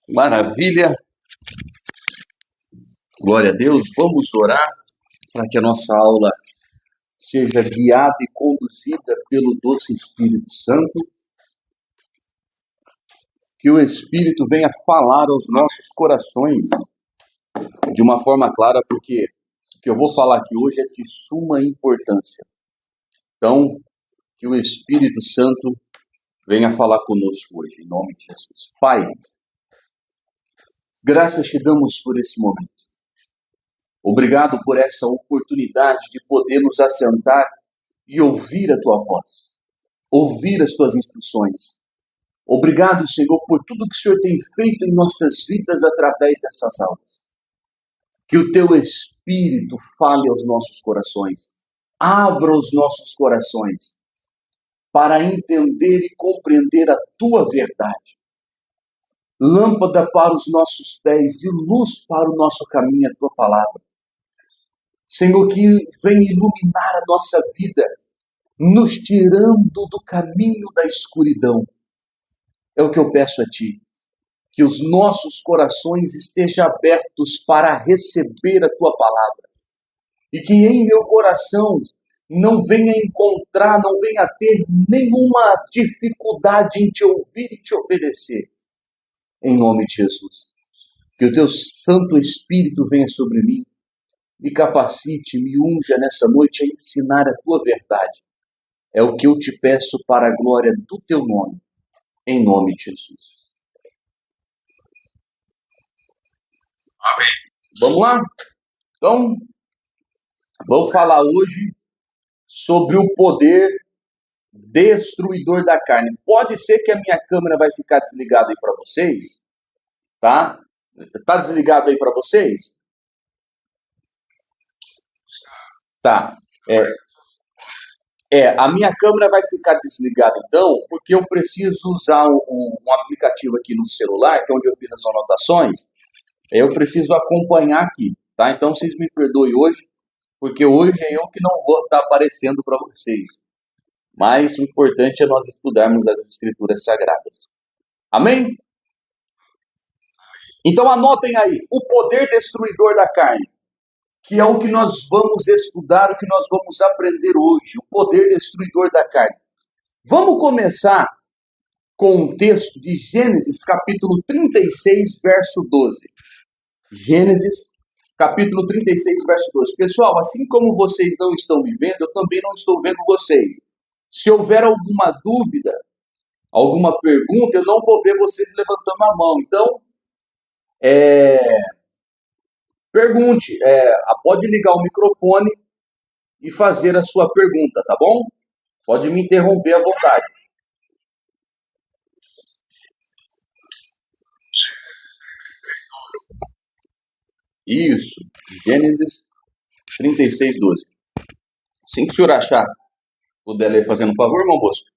Maravilha, glória a Deus. Vamos orar para que a nossa aula seja guiada e conduzida pelo doce Espírito Santo, que o Espírito venha falar aos nossos corações de uma forma clara, porque o que eu vou falar aqui hoje é de suma importância. Então, que o Espírito Santo venha falar conosco hoje, em nome de Jesus. Pai, graças te damos por esse momento. Obrigado por essa oportunidade de poder nos assentar e ouvir a tua voz, ouvir as tuas instruções. Obrigado, Senhor, por tudo que o Senhor tem feito em nossas vidas através dessas aulas. Que o teu Espírito fale aos nossos corações, abra os nossos corações para entender e compreender a tua verdade. Lâmpada para os nossos pés e luz para o nosso caminho, a tua palavra. Senhor, que venha iluminar a nossa vida, nos tirando do caminho da escuridão. É o que eu peço a Ti, que os nossos corações estejam abertos para receber a Tua palavra. E que em meu coração não venha encontrar, não venha ter nenhuma dificuldade em Te ouvir e Te obedecer. Em nome de Jesus. Que o Teu Santo Espírito venha sobre mim, me capacite, me unja nessa noite a ensinar a Tua verdade. É o que eu te peço para a glória do Teu nome, em nome de Jesus. Amém. Vamos lá? Então, vamos falar hoje sobre o poder destruidor da carne. Pode ser que a minha câmera vai ficar desligada aí para vocês, tá? Tá desligado aí para vocês? Tá. A minha câmera vai ficar desligada então, porque eu preciso usar um aplicativo aqui no celular, que é onde eu fiz as anotações. Eu preciso acompanhar aqui, tá? Então vocês me perdoem hoje, porque hoje é eu que não vou estar aparecendo para vocês. Mas o importante é nós estudarmos as Escrituras Sagradas. Amém? Então anotem aí, o poder destruidor da carne, que é o que nós vamos estudar, o que nós vamos aprender hoje, o poder destruidor da carne. Vamos começar com um texto de Gênesis, capítulo 36, verso 12. Gênesis, capítulo 36, verso 12. Pessoal, assim como vocês não estão me vendo, eu também não estou vendo vocês. Se houver alguma dúvida, alguma pergunta, eu não vou ver vocês levantando a mão. Então, pergunte, pode ligar o microfone e fazer a sua pergunta, tá bom? Pode me interromper à vontade. Isso, Gênesis 36, 12. Assim que o senhor achar, puder ler fazendo um favor, irmão Bosco.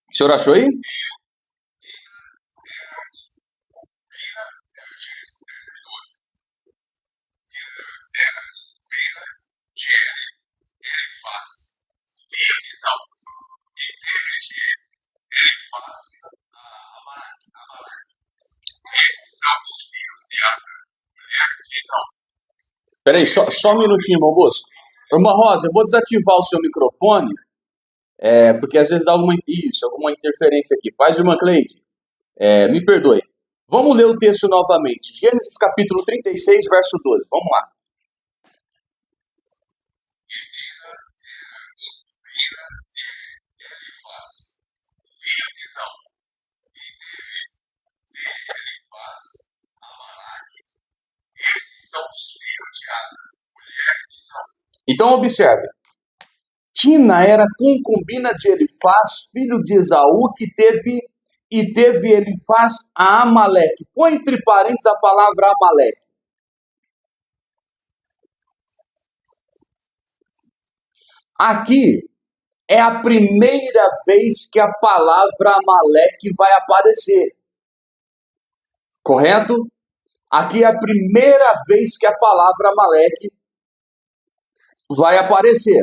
O senhor achou aí? Peraí, só um minutinho, irmão Bosco. Irmã Rosa, eu vou desativar o seu microfone, porque às vezes dá alguma interferência aqui. Paz, irmã Cleide, me perdoe. Vamos ler o texto novamente. Gênesis capítulo 36, verso 12. Vamos lá. Então observe. Tina era concubina de Elifaz, filho de Esaú, que teve Elifaz a Amaleque. Põe entre parênteses a palavra Amaleque. Aqui é a primeira vez que a palavra Amaleque vai aparecer. Correto? Aqui é a primeira vez que a palavra Amaleque vai aparecer.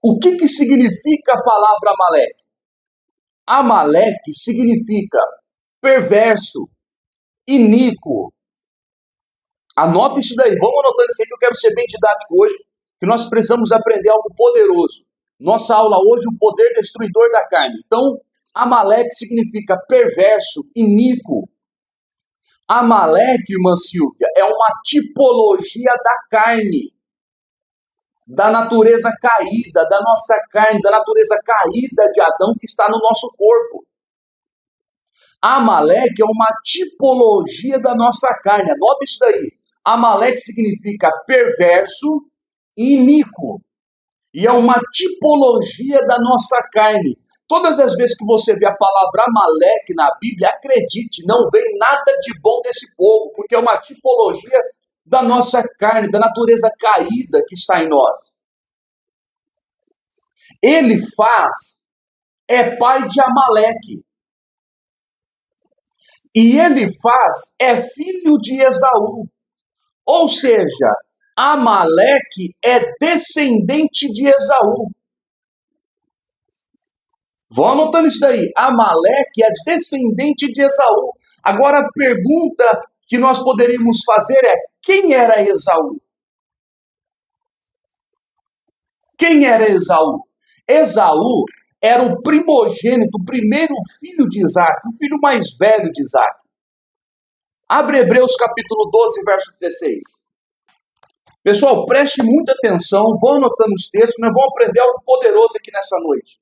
O que significa a palavra Amaleque? Amaleque significa perverso, iníquo. Anota isso daí, vamos anotando isso aí que eu quero ser bem didático hoje, que nós precisamos aprender algo poderoso. Nossa aula hoje, o poder destruidor da carne. Então, Amaleque significa perverso, iníquo. Amaleque, irmã Silvia, é uma tipologia da carne, da natureza caída, da nossa carne, da natureza caída de Adão que está no nosso corpo. Amaleque é uma tipologia da nossa carne, anota isso daí. Amaleque significa perverso e iníquo. E é uma tipologia da nossa carne. Todas as vezes que você vê a palavra Amaleque na Bíblia, acredite, não vem nada de bom desse povo, porque é uma tipologia da nossa carne, da natureza caída que está em nós. Ele é pai de Amaleque. E ele é filho de Esaú. Ou seja, Amaleque é descendente de Esaú. Vão anotando isso daí. Amaleque é descendente de Esaú. Agora a pergunta que nós poderíamos fazer é: quem era Esaú? Quem era Esaú? Esaú era o primogênito, o primeiro filho de Isaac, o filho mais velho de Isaac. Abre Hebreus capítulo 12, verso 16. Pessoal, preste muita atenção, vão anotando os textos, nós vamos aprender algo poderoso aqui nessa noite.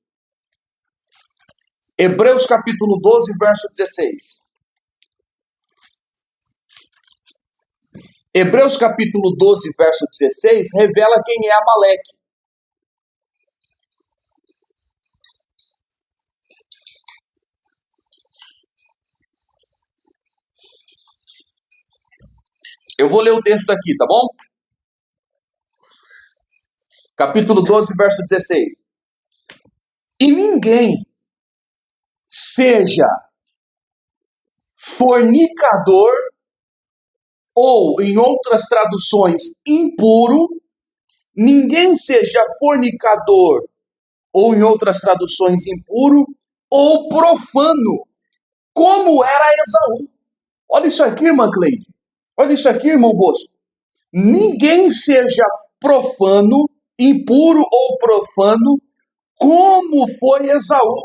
Hebreus capítulo 12, verso 16. Hebreus capítulo 12, verso 16, revela quem é Amaleque. Eu vou ler o texto aqui, tá bom? Capítulo 12, verso 16. E ninguém seja fornicador, ou, em outras traduções, impuro. Ninguém seja fornicador, ou, em outras traduções, impuro, ou profano, como era Esaú. Olha isso aqui, irmã Cleide. Olha isso aqui, irmão Bosco. Ninguém seja profano, impuro ou profano, como foi Esaú,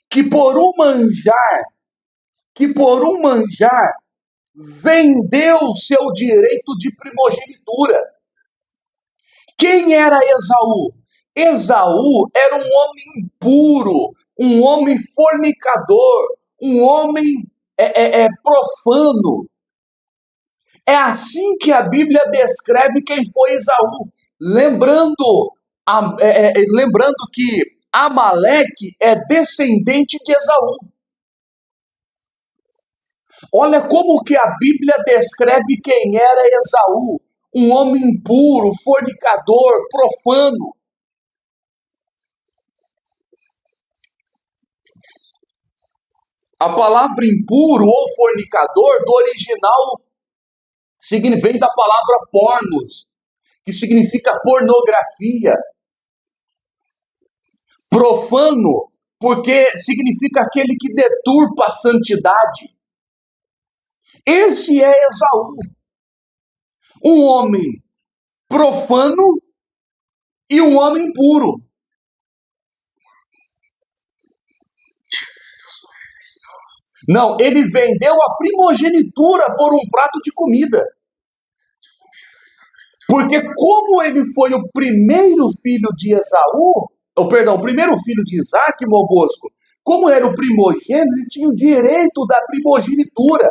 que por um manjar, vendeu seu direito de primogenitura. Quem era Esaú? Esaú era um homem impuro, um homem fornicador, um homem profano. É assim que a Bíblia descreve quem foi Esaú. Lembrando que Amaleque é descendente de Esaú. Olha como que a Bíblia descreve quem era Esaú. Um homem impuro, fornicador, profano. A palavra impuro ou fornicador, do original, vem da palavra pornos, que significa pornografia. Profano, porque significa aquele que deturpa a santidade. Esse é Esaú. Um homem profano e um homem puro. Não, ele vendeu a primogenitura por um prato de comida. Porque como ele foi o primeiro filho de Esaú, o primeiro filho de Isaac, irmão Bosco, como era o primogênito, ele tinha o direito da primogenitura.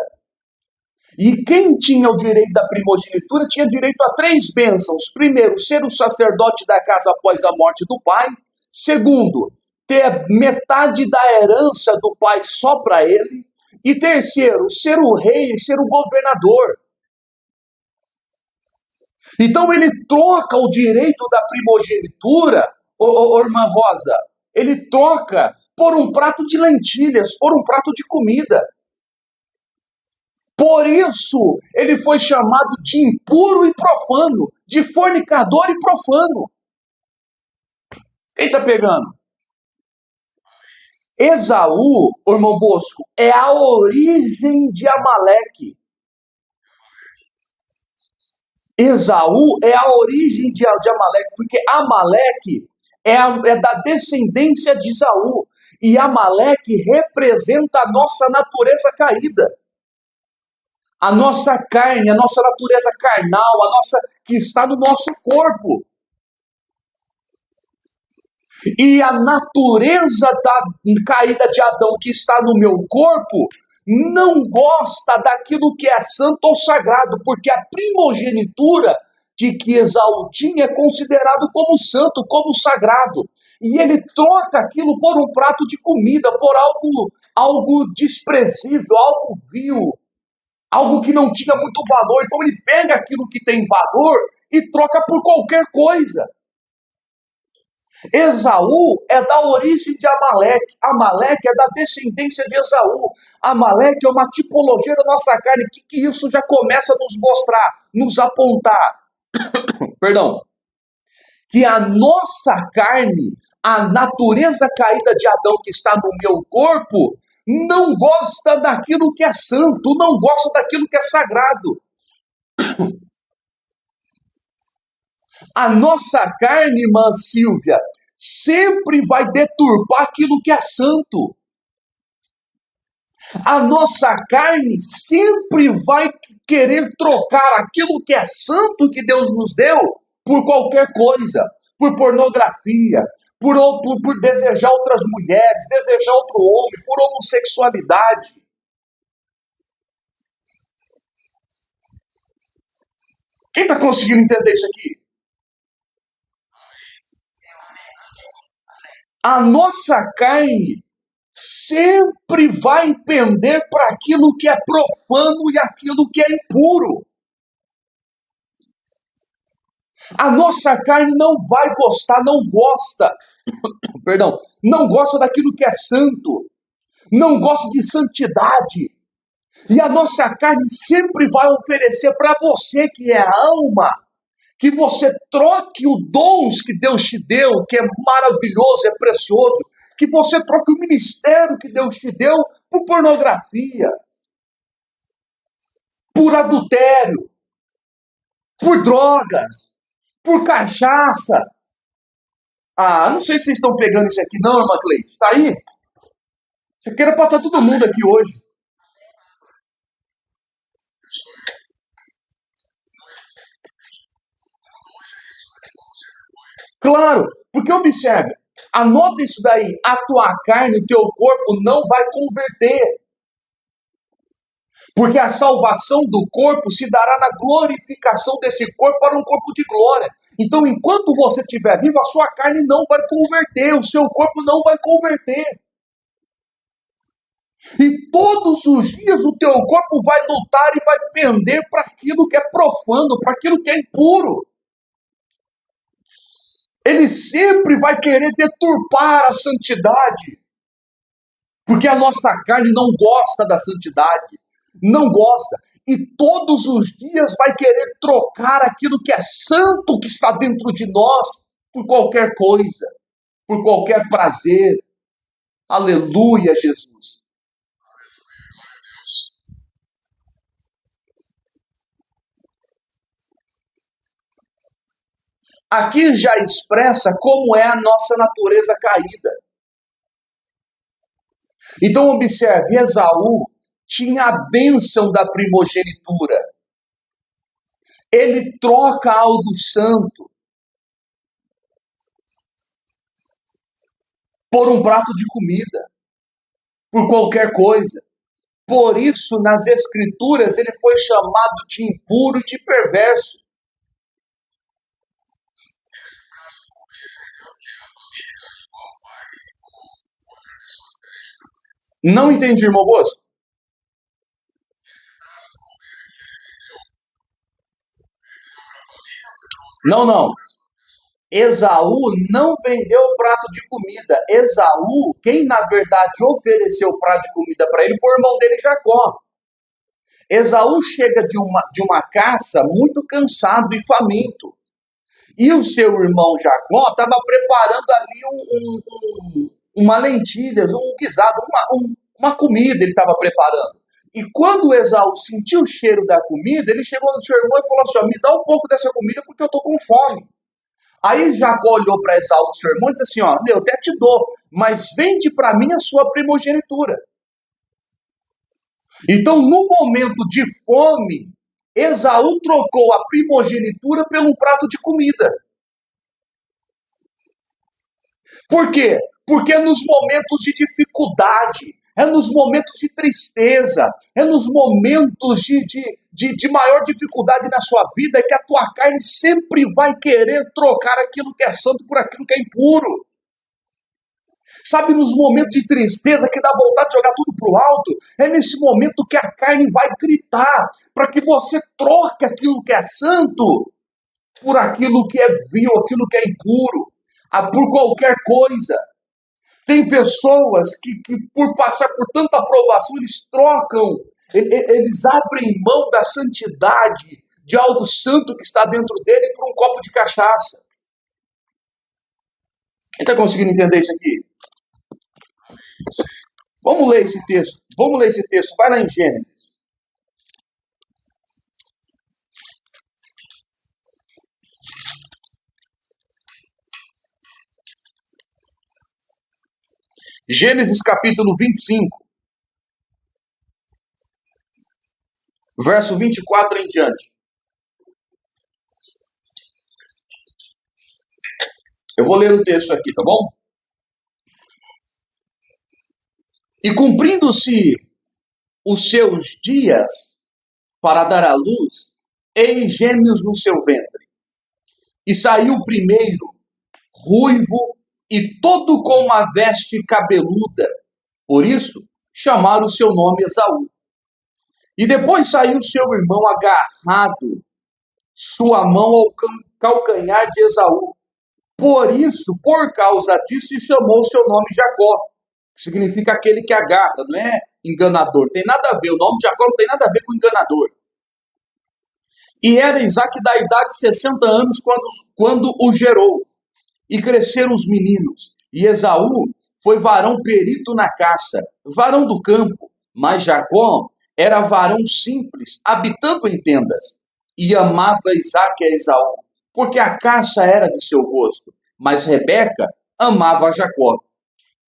E quem tinha o direito da primogenitura tinha direito a 3 bênçãos. Primeiro, ser o sacerdote da casa após a morte do pai. Segundo, ter metade da herança do pai só para ele. E terceiro, ser o rei, ser o governador. Então ele troca o direito da primogenitura, irmã Rosa, ele troca por um prato de lentilhas, por um prato de comida. Por isso, ele foi chamado de impuro e profano, de fornicador e profano. Quem está pegando? Esaú, o irmão Bosco, é a origem de Amaleque. Esaú é a origem de Amaleque, porque Amaleque é da descendência de Esaú. E Amaleque representa a nossa natureza caída. A nossa carne, a nossa natureza carnal, a nossa que está no nosso corpo. E a natureza da caída de Adão que está no meu corpo não gosta daquilo que é santo ou sagrado, porque a primogenitura de que Esaú tinha é considerado como santo, como sagrado. E ele troca aquilo por um prato de comida, por algo desprezível, algo vil, algo que não tinha muito valor. Então ele pega aquilo que tem valor e troca por qualquer coisa. Esaú é da origem de Amaleque. Amaleque é da descendência de Esaú. Amaleque é uma tipologia da nossa carne. O que isso já começa a nos mostrar, nos apontar? Perdão. Que a nossa carne, a natureza caída de Adão que está no meu corpo, não gosta daquilo que é santo, não gosta daquilo que é sagrado. A nossa carne, irmã Silvia, sempre vai deturpar aquilo que é santo. A nossa carne sempre vai querer trocar aquilo que é santo que Deus nos deu por qualquer coisa, por pornografia, por desejar outras mulheres, desejar outro homem, por homossexualidade. Quem está conseguindo entender isso aqui? A nossa carne sempre vai pender para aquilo que é profano e aquilo que é impuro. A nossa carne não vai gostar, não gosta, não gosta daquilo que é santo, não gosta de santidade. E a nossa carne sempre vai oferecer para você que é alma, que você troque os dons que Deus te deu, que é maravilhoso, é precioso, que você troque o ministério que Deus te deu por pornografia, por adultério, por drogas, por cachaça. Ah, não sei se vocês estão pegando isso aqui não, irmã Cleide. Tá aí? Isso aqui era para estar todo mundo aqui hoje. Claro, porque observe, anota isso daí, a tua carne, o teu corpo não vai converter. Porque a salvação do corpo se dará na glorificação desse corpo para um corpo de glória. Então, enquanto você estiver vivo, a sua carne não vai converter, o seu corpo não vai converter. E todos os dias o teu corpo vai lutar e vai pender para aquilo que é profano, para aquilo que é impuro. Ele sempre vai querer deturpar a santidade. Porque a nossa carne não gosta da santidade. Não gosta. E todos os dias vai querer trocar aquilo que é santo que está dentro de nós por qualquer coisa, por qualquer prazer. Aleluia, Jesus. Aqui já expressa como é a nossa natureza caída. Então observe, Esaú tinha a bênção da primogenitura. Ele troca algo santo por um prato de comida, por qualquer coisa. Por isso, nas Escrituras, ele foi chamado de impuro e de perverso. Não entendi, irmão Bosco. Não. Esaú não vendeu o prato de comida. Esaú, quem na verdade ofereceu o prato de comida para ele, foi o irmão dele Jacó. Esaú chega de uma caça muito cansado e faminto. E o seu irmão Jacó estava preparando ali uma lentilhas, um guisado, uma comida ele estava preparando. E quando Esaú sentiu o cheiro da comida, ele chegou no seu irmão e falou assim: ó, me dá um pouco dessa comida porque eu estou com fome. Aí Jacó olhou para Esaú, seu irmão, e disse assim: ó, eu até te dou, mas vende para mim a sua primogenitura. Então, no momento de fome, Esaú trocou a primogenitura por um prato de comida. Por quê? Porque é nos momentos de dificuldade, é nos momentos de tristeza, é nos momentos de maior dificuldade na sua vida, é que a tua carne sempre vai querer trocar aquilo que é santo por aquilo que é impuro. Sabe, nos momentos de tristeza que dá vontade de jogar tudo para o alto, é nesse momento que a carne vai gritar para que você troque aquilo que é santo por aquilo que é vil, aquilo que é impuro, por qualquer coisa. Tem pessoas que por passar por tanta aprovação, eles trocam, eles abrem mão da santidade, de algo santo que está dentro dele, por um copo de cachaça. Quem está conseguindo entender isso aqui? Vamos ler esse texto. Vai lá em Gênesis. Gênesis capítulo 25, verso 24 em diante. Eu vou ler o texto aqui, tá bom? E cumprindo-se os seus dias para dar à luz, eis gêmeos no seu ventre. E saiu o primeiro, ruivo, e todo com uma veste cabeluda. Por isso, chamaram o seu nome Esaú. E depois saiu seu irmão agarrado, sua mão ao calcanhar de Esaú. Por isso, por causa disso, chamou o seu nome Jacó, que significa aquele que agarra, não é enganador. Tem nada a ver, o nome de Jacó não tem nada a ver com enganador. E era Isaac da idade de 60 anos quando o gerou. E cresceram os meninos. E Esaú foi varão perito na caça, varão do campo. Mas Jacó era varão simples, habitando em tendas. E amava Isaac a Esaú, porque a caça era de seu gosto. Mas Rebeca amava Jacó.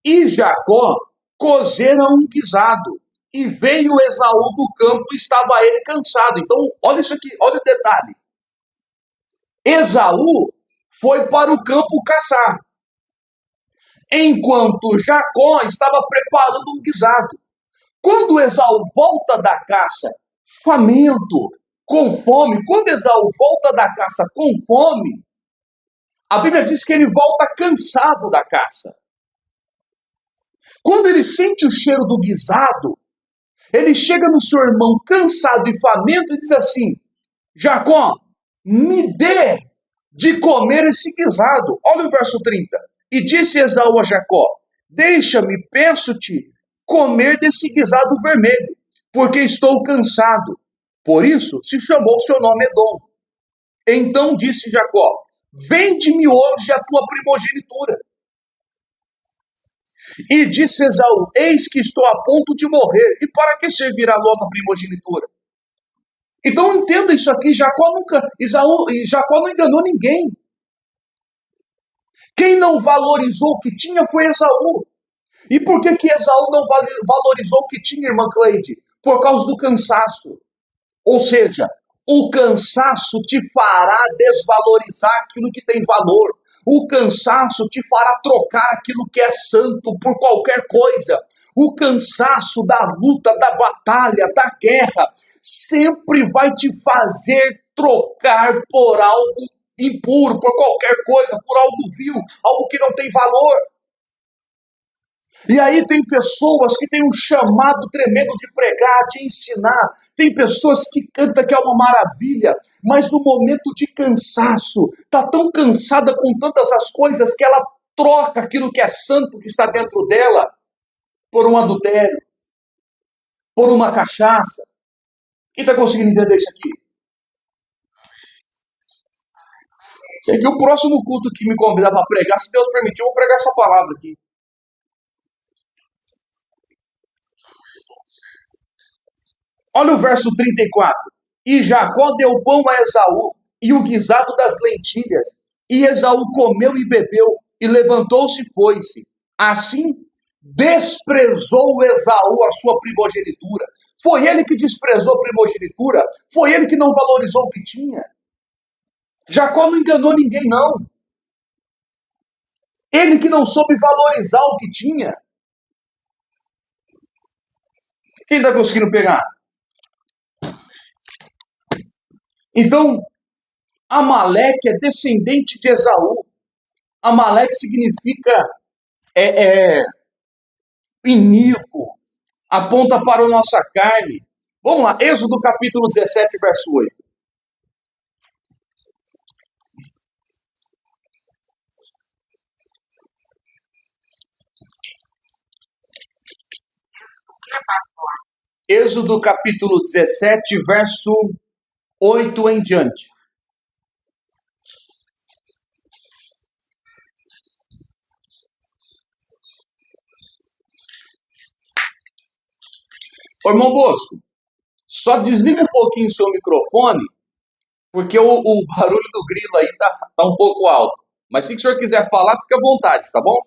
E Jacó cozera um guisado. E veio Esaú do campo e estava ele cansado. Então, olha isso aqui, olha o detalhe. Esaú foi para o campo caçar, enquanto Jacó estava preparando um guisado. Quando Esaú volta da caça, faminto, com fome, quando Esaú volta da caça com fome, a Bíblia diz que ele volta cansado da caça. Quando ele sente o cheiro do guisado, ele chega no seu irmão cansado e faminto e diz assim: Jacó, me dê de comer esse guisado. Olha o verso 30. E disse Esaú a Jacó: deixa-me, peço-te, comer desse guisado vermelho, porque estou cansado. Por isso se chamou seu nome Edom. Então disse Jacó: vende-me hoje a tua primogenitura. E disse Esaú: eis que estou a ponto de morrer, e para que servirá logo a primogenitura? Então entenda isso aqui, Jacó não enganou ninguém. Quem não valorizou o que tinha foi Esaú. E por que Esaú não valorizou o que tinha, irmã Cleide? Por causa do cansaço. Ou seja, o cansaço te fará desvalorizar aquilo que tem valor. O cansaço te fará trocar aquilo que é santo por qualquer coisa. O cansaço da luta, da batalha, da guerra, sempre vai te fazer trocar por algo impuro, por qualquer coisa, por algo vil, algo que não tem valor. E aí tem pessoas que têm um chamado tremendo de pregar, de ensinar. Tem pessoas que cantam que é uma maravilha, mas no momento de cansaço, está tão cansada com tantas as coisas que ela troca aquilo que é santo que está dentro dela por um adultério, por uma cachaça, Quem está conseguindo entender isso aqui? Sei que o próximo culto que me convidar para pregar, se Deus permitir, eu vou pregar essa palavra aqui. Olha o verso 34. E Jacó deu pão a Esaú e o guisado das lentilhas. E Esaú comeu e bebeu, e levantou-se e foi-se. Assim, desprezou Esaú a sua primogenitura. Foi ele que desprezou a primogenitura. Foi ele que não valorizou o que tinha. Jacó não enganou ninguém, não. Ele que não soube valorizar o que tinha. Quem está conseguindo pegar? Então, Amaleque é descendente de Esaú. Amaleque significa inimigo, aponta para a nossa carne. Vamos lá, Êxodo capítulo 17, verso 8. Êxodo capítulo 17, verso 8 em diante. Ô, irmão Bosco, só desliga um pouquinho o seu microfone, porque o barulho do grilo aí tá um pouco alto. Mas se o senhor quiser falar, fica à vontade, tá bom?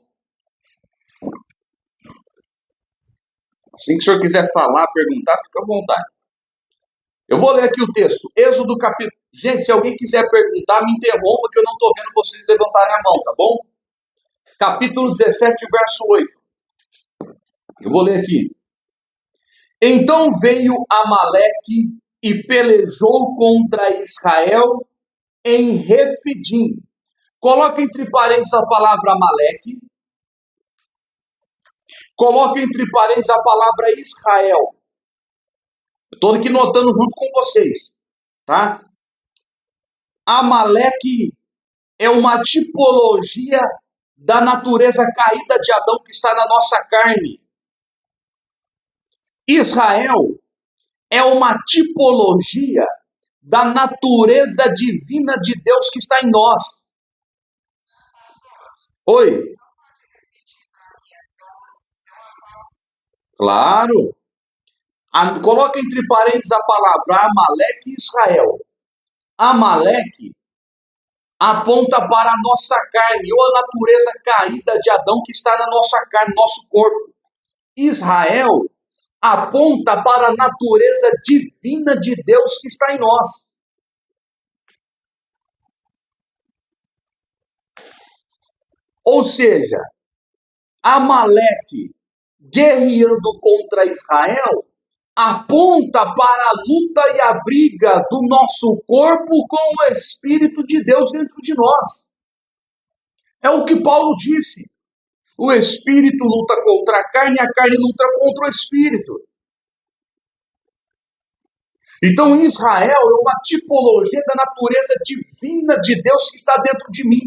Assim que o senhor quiser falar, perguntar, fica à vontade. Eu vou ler aqui o texto. Êxodo capítulo... Gente, se alguém quiser perguntar, me interrompa, que eu não estou vendo vocês levantarem a mão, tá bom? Capítulo 17, verso 8. Eu vou ler aqui. Então veio Amaleque e pelejou contra Israel em Refidim. Coloca entre parênteses a palavra Amaleque. Coloca entre parênteses a palavra Israel. Eu estou aqui notando junto com vocês, tá? Amaleque é uma tipologia da natureza caída de Adão que está na nossa carne. Israel é uma tipologia da natureza divina de Deus que está em nós. Oi? Claro. Coloca entre parênteses a palavra Amaleque e Israel. Amaleque aponta para a nossa carne, ou a natureza caída de Adão que está na nossa carne, nosso corpo. Israel aponta para a natureza divina de Deus que está em nós. Ou seja, Amaleque guerreando contra Israel aponta para a luta e a briga do nosso corpo com o Espírito de Deus dentro de nós. É o que Paulo disse. O Espírito luta contra a carne luta contra o Espírito. Então Israel é uma tipologia da natureza divina de Deus que está dentro de mim.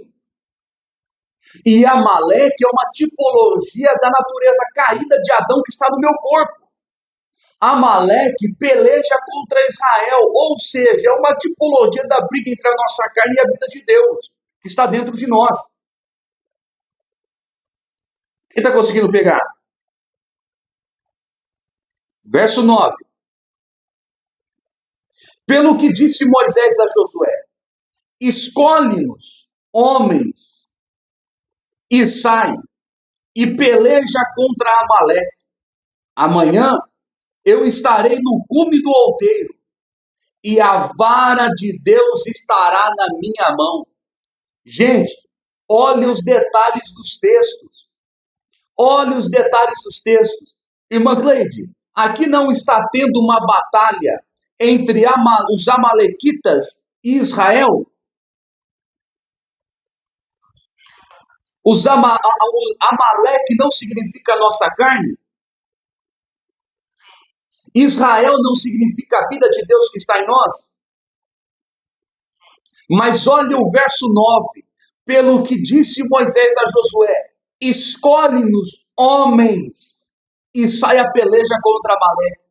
E Amaleque é uma tipologia da natureza caída de Adão que está no meu corpo. Amaleque peleja contra Israel, ou seja, é uma tipologia da briga entre a nossa carne e a vida de Deus, que está dentro de nós. Quem está conseguindo pegar? Verso 9. Pelo que disse Moisés a Josué, escolhe-nos homens e sai e peleja contra Amaleque. Amanhã eu estarei no cume do outeiro e a vara de Deus estará na minha mão. Gente, olhe os detalhes dos textos. Olhe os detalhes dos textos. Irmã Cleide, aqui não está tendo uma batalha entre os amalequitas e Israel? Amaleque não significa nossa carne? Israel não significa a vida de Deus que está em nós? Mas olha o verso 9. Pelo que disse Moisés a Josué, escolhe-nos homens e sai a peleja contra Amaleque.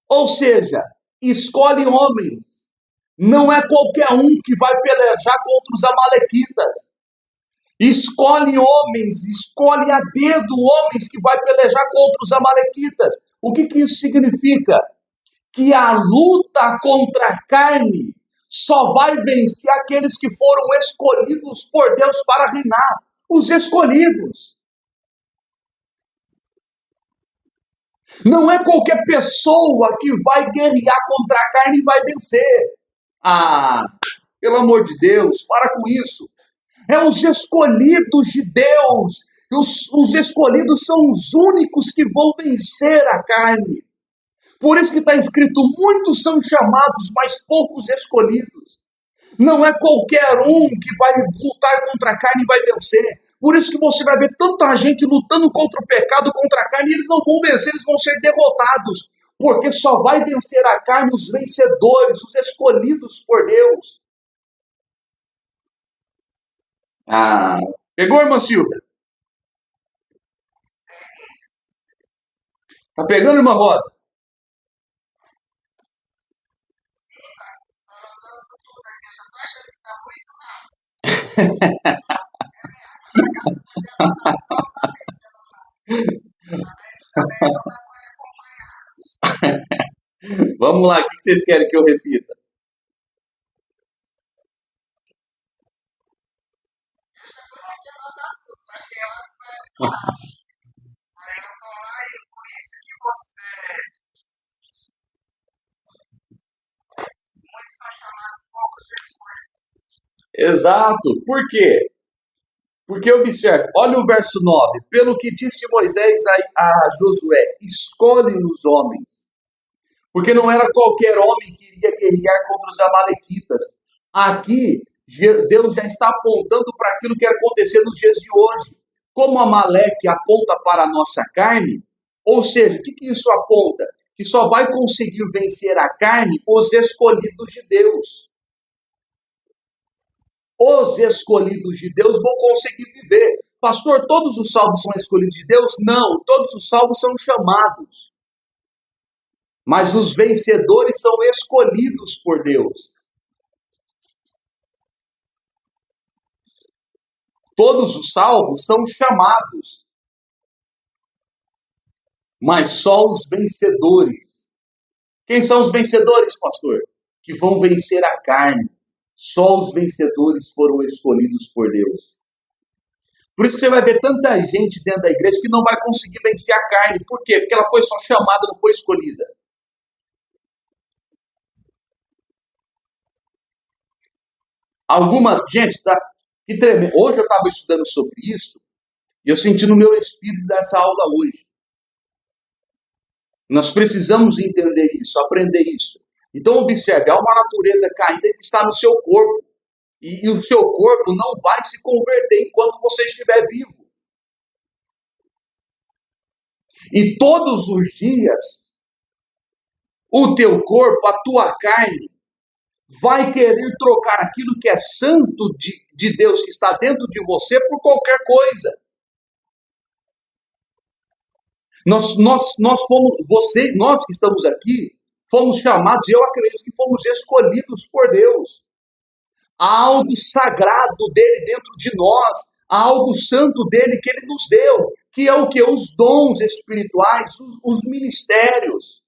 Ou seja, escolhe homens. Não é qualquer um que vai pelejar contra os amalequitas. Escolhe homens, escolhe a dedo homens que vai pelejar contra os amalequitas. O que isso significa? Que a luta contra a carne só vai vencer aqueles que foram escolhidos por Deus para reinar. Os escolhidos. Não é qualquer pessoa que vai guerrear contra a carne e vai vencer. Ah, pelo amor de Deus, para com isso. É os escolhidos de Deus. Os escolhidos são os únicos que vão vencer a carne. Por isso que está escrito, muitos são chamados, mas poucos escolhidos. Não é qualquer um que vai lutar contra a carne e vai vencer. Por isso que você vai ver tanta gente lutando contra o pecado, contra a carne, e eles não vão vencer, eles vão ser derrotados. Porque só vai vencer a carne os vencedores, os escolhidos por Deus. Ah, pegou, irmã Silvia? Tá pegando, irmã Rosa? Vamos lá, o que vocês querem que eu repita? Exato. Por quê? Porque observe, olha o verso 9. Pelo que disse Moisés a Josué, escolhe os homens. Porque não era qualquer homem que iria guerrear contra os amalequitas. Aqui, Deus já está apontando para aquilo que ia acontecer nos dias de hoje. Como Amaleque aponta para a nossa carne, ou seja, o que isso aponta? Que só vai conseguir vencer a carne os escolhidos de Deus. Os escolhidos de Deus vão conseguir viver. Pastor, todos os salvos são escolhidos de Deus? Não, todos os salvos são chamados. Mas os vencedores são escolhidos por Deus. Todos os salvos são chamados. Mas só os vencedores. Quem são os vencedores, pastor? Que vão vencer a carne. Só os vencedores foram escolhidos por Deus. Por isso que você vai ver tanta gente dentro da igreja que não vai conseguir vencer a carne. Por quê? Porque ela foi só chamada, não foi escolhida. Alguma gente tá que tremendo. Hoje eu estava estudando sobre isso e eu senti no meu espírito dessa aula hoje. Nós precisamos entender isso, aprender isso. Então observe, há uma natureza caída que está no seu corpo. E o seu corpo não vai se converter enquanto você estiver vivo. E todos os dias, o teu corpo, a tua carne, vai querer trocar aquilo que é santo de Deus que está dentro de você por qualquer coisa. Nós fomos, nós que estamos aqui, fomos chamados, e eu acredito que fomos escolhidos por Deus. Há algo sagrado dele dentro de nós, há algo santo dele que ele nos deu, que é o que? Os dons espirituais, os ministérios.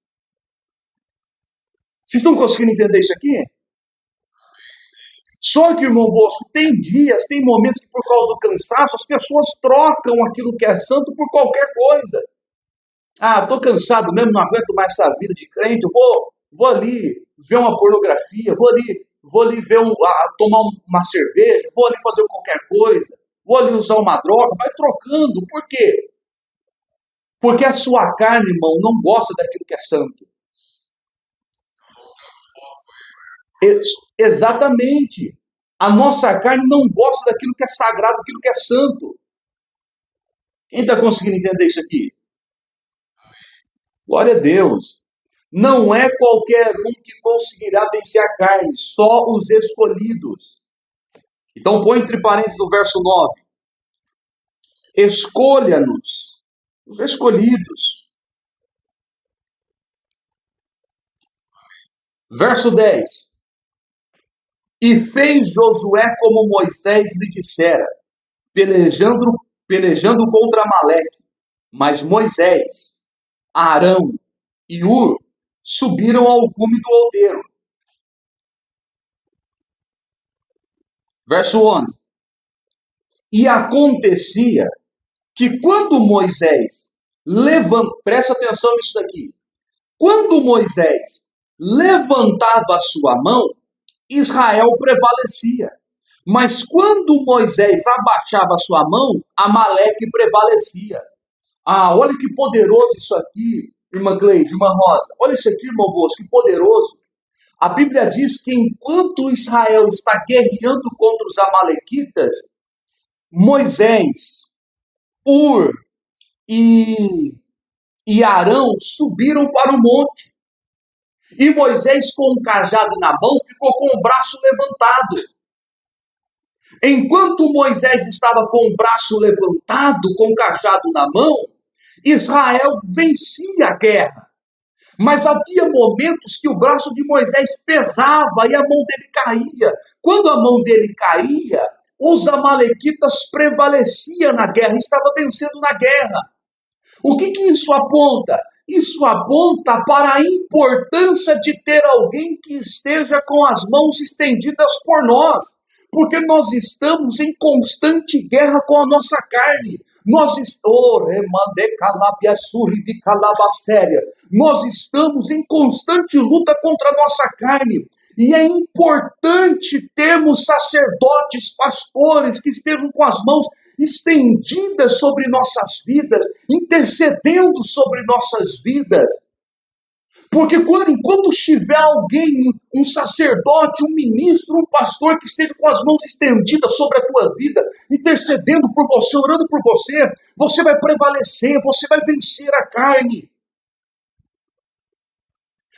Vocês estão conseguindo entender isso aqui? Só que, irmão Bosco, tem dias, tem momentos que por causa do cansaço, as pessoas trocam aquilo que é santo por qualquer coisa. Ah, estou cansado mesmo, não aguento mais essa vida de crente, eu vou ali ver uma pornografia, vou ali ver tomar uma cerveja, vou ali fazer qualquer coisa, vou ali usar uma droga, vai trocando. Por quê? Porque a sua carne, irmão, não gosta daquilo que é santo. Exatamente. A nossa carne não gosta daquilo que é sagrado, daquilo que é santo. Quem está conseguindo entender isso aqui? Glória a Deus. Não é qualquer um que conseguirá vencer a carne, só os escolhidos. Então põe entre parênteses no verso 9. Escolha-nos, os escolhidos. Verso 10. E fez Josué como Moisés lhe dissera, pelejando contra Amaleque. Mas Moisés, Arão e Ur subiram ao cume do outeiro. Verso 11. E acontecia que quando Moisés presta atenção nisso daqui, quando Moisés levantava a sua mão, Israel prevalecia. Mas quando Moisés abaixava a sua mão, Amaleque prevalecia. Ah, olha que poderoso isso aqui, irmã Cleide, irmã Rosa. Olha isso aqui, irmão Bosco, que poderoso. A Bíblia diz que enquanto Israel está guerreando contra os amalequitas, Moisés, Ur e Arão subiram para o monte. E Moisés, com o cajado na mão, ficou com o braço levantado. Enquanto Moisés estava com o braço levantado, com o cajado na mão, Israel vencia a guerra. Mas havia momentos que o braço de Moisés pesava e a mão dele caía. Quando a mão dele caía, os amalequitas prevaleciam na guerra, estavam vencendo na guerra. O que isso aponta? Isso aponta para a importância de ter alguém que esteja com as mãos estendidas por nós, porque nós estamos em constante guerra com a nossa carne. Nós estamos em constante luta contra a nossa carne. E é importante termos sacerdotes, pastores que estejam com as mãos estendidas sobre nossas vidas, intercedendo sobre nossas vidas. Porque enquanto estiver alguém, um sacerdote, um ministro, um pastor que esteja com as mãos estendidas sobre a tua vida, intercedendo por você, orando por você, você vai prevalecer, você vai vencer a carne.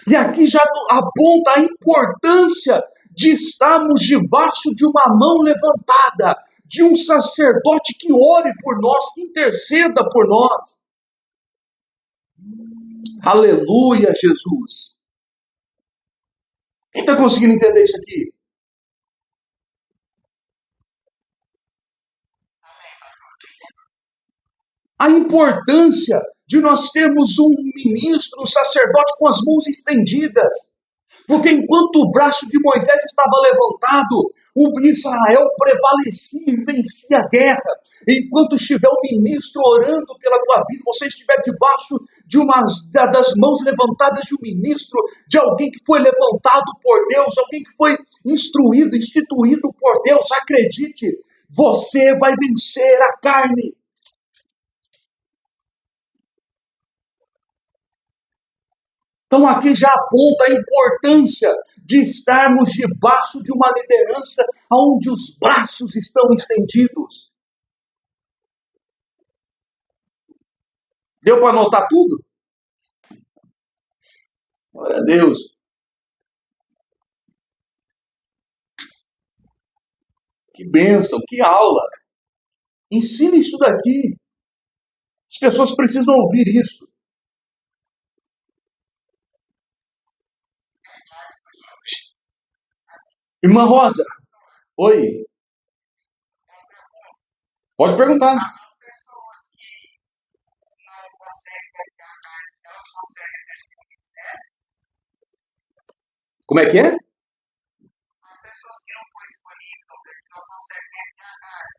E aqui já aponta a importância de estarmos debaixo de uma mão levantada, de um sacerdote que ore por nós, que interceda por nós. Aleluia, Jesus. Quem está conseguindo entender isso aqui? A importância de nós termos um ministro, um sacerdote com as mãos estendidas. Porque enquanto o braço de Moisés estava levantado, o Israel prevalecia e vencia a guerra. Enquanto estiver um ministro orando pela tua vida, você estiver debaixo das mãos levantadas de um ministro, de alguém que foi levantado por Deus, alguém que foi instruído, instituído por Deus, acredite, você vai vencer a carne. Então aqui já aponta a importância de estarmos debaixo de uma liderança onde os braços estão estendidos. Deu para anotar tudo? Glória a Deus. Que bênção, que aula. Ensine isso daqui. As pessoas precisam ouvir isso. Irmã Rosa, oi. Pode perguntar. As pessoas que não conseguem pegar carne, elas conseguem vestir o ministério? Como é que é? As pessoas que não foram escolhidas, que não conseguem pegar carne,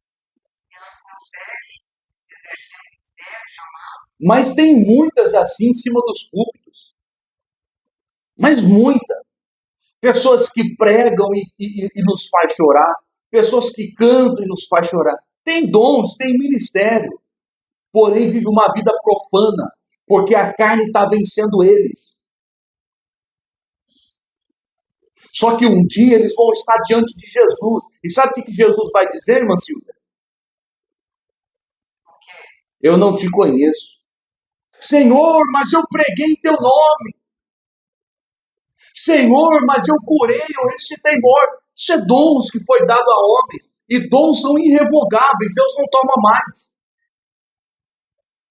elas conseguem exercer o ministério, chamado? Mas tem muitas assim em cima dos púlpitos. Mas muita. Pessoas que pregam e nos faz chorar. Pessoas que cantam e nos faz chorar. Tem dons, tem ministério. Porém vive uma vida profana. Porque a carne está vencendo eles. Só que um dia eles vão estar diante de Jesus. E sabe o que Jesus vai dizer, irmã Silvia? Eu não te conheço. Senhor, mas eu preguei em teu nome. Senhor, mas eu curei, eu ressuscitei morto. Isso é dons que foi dado a homens. E dons são irrevogáveis, Deus não toma mais.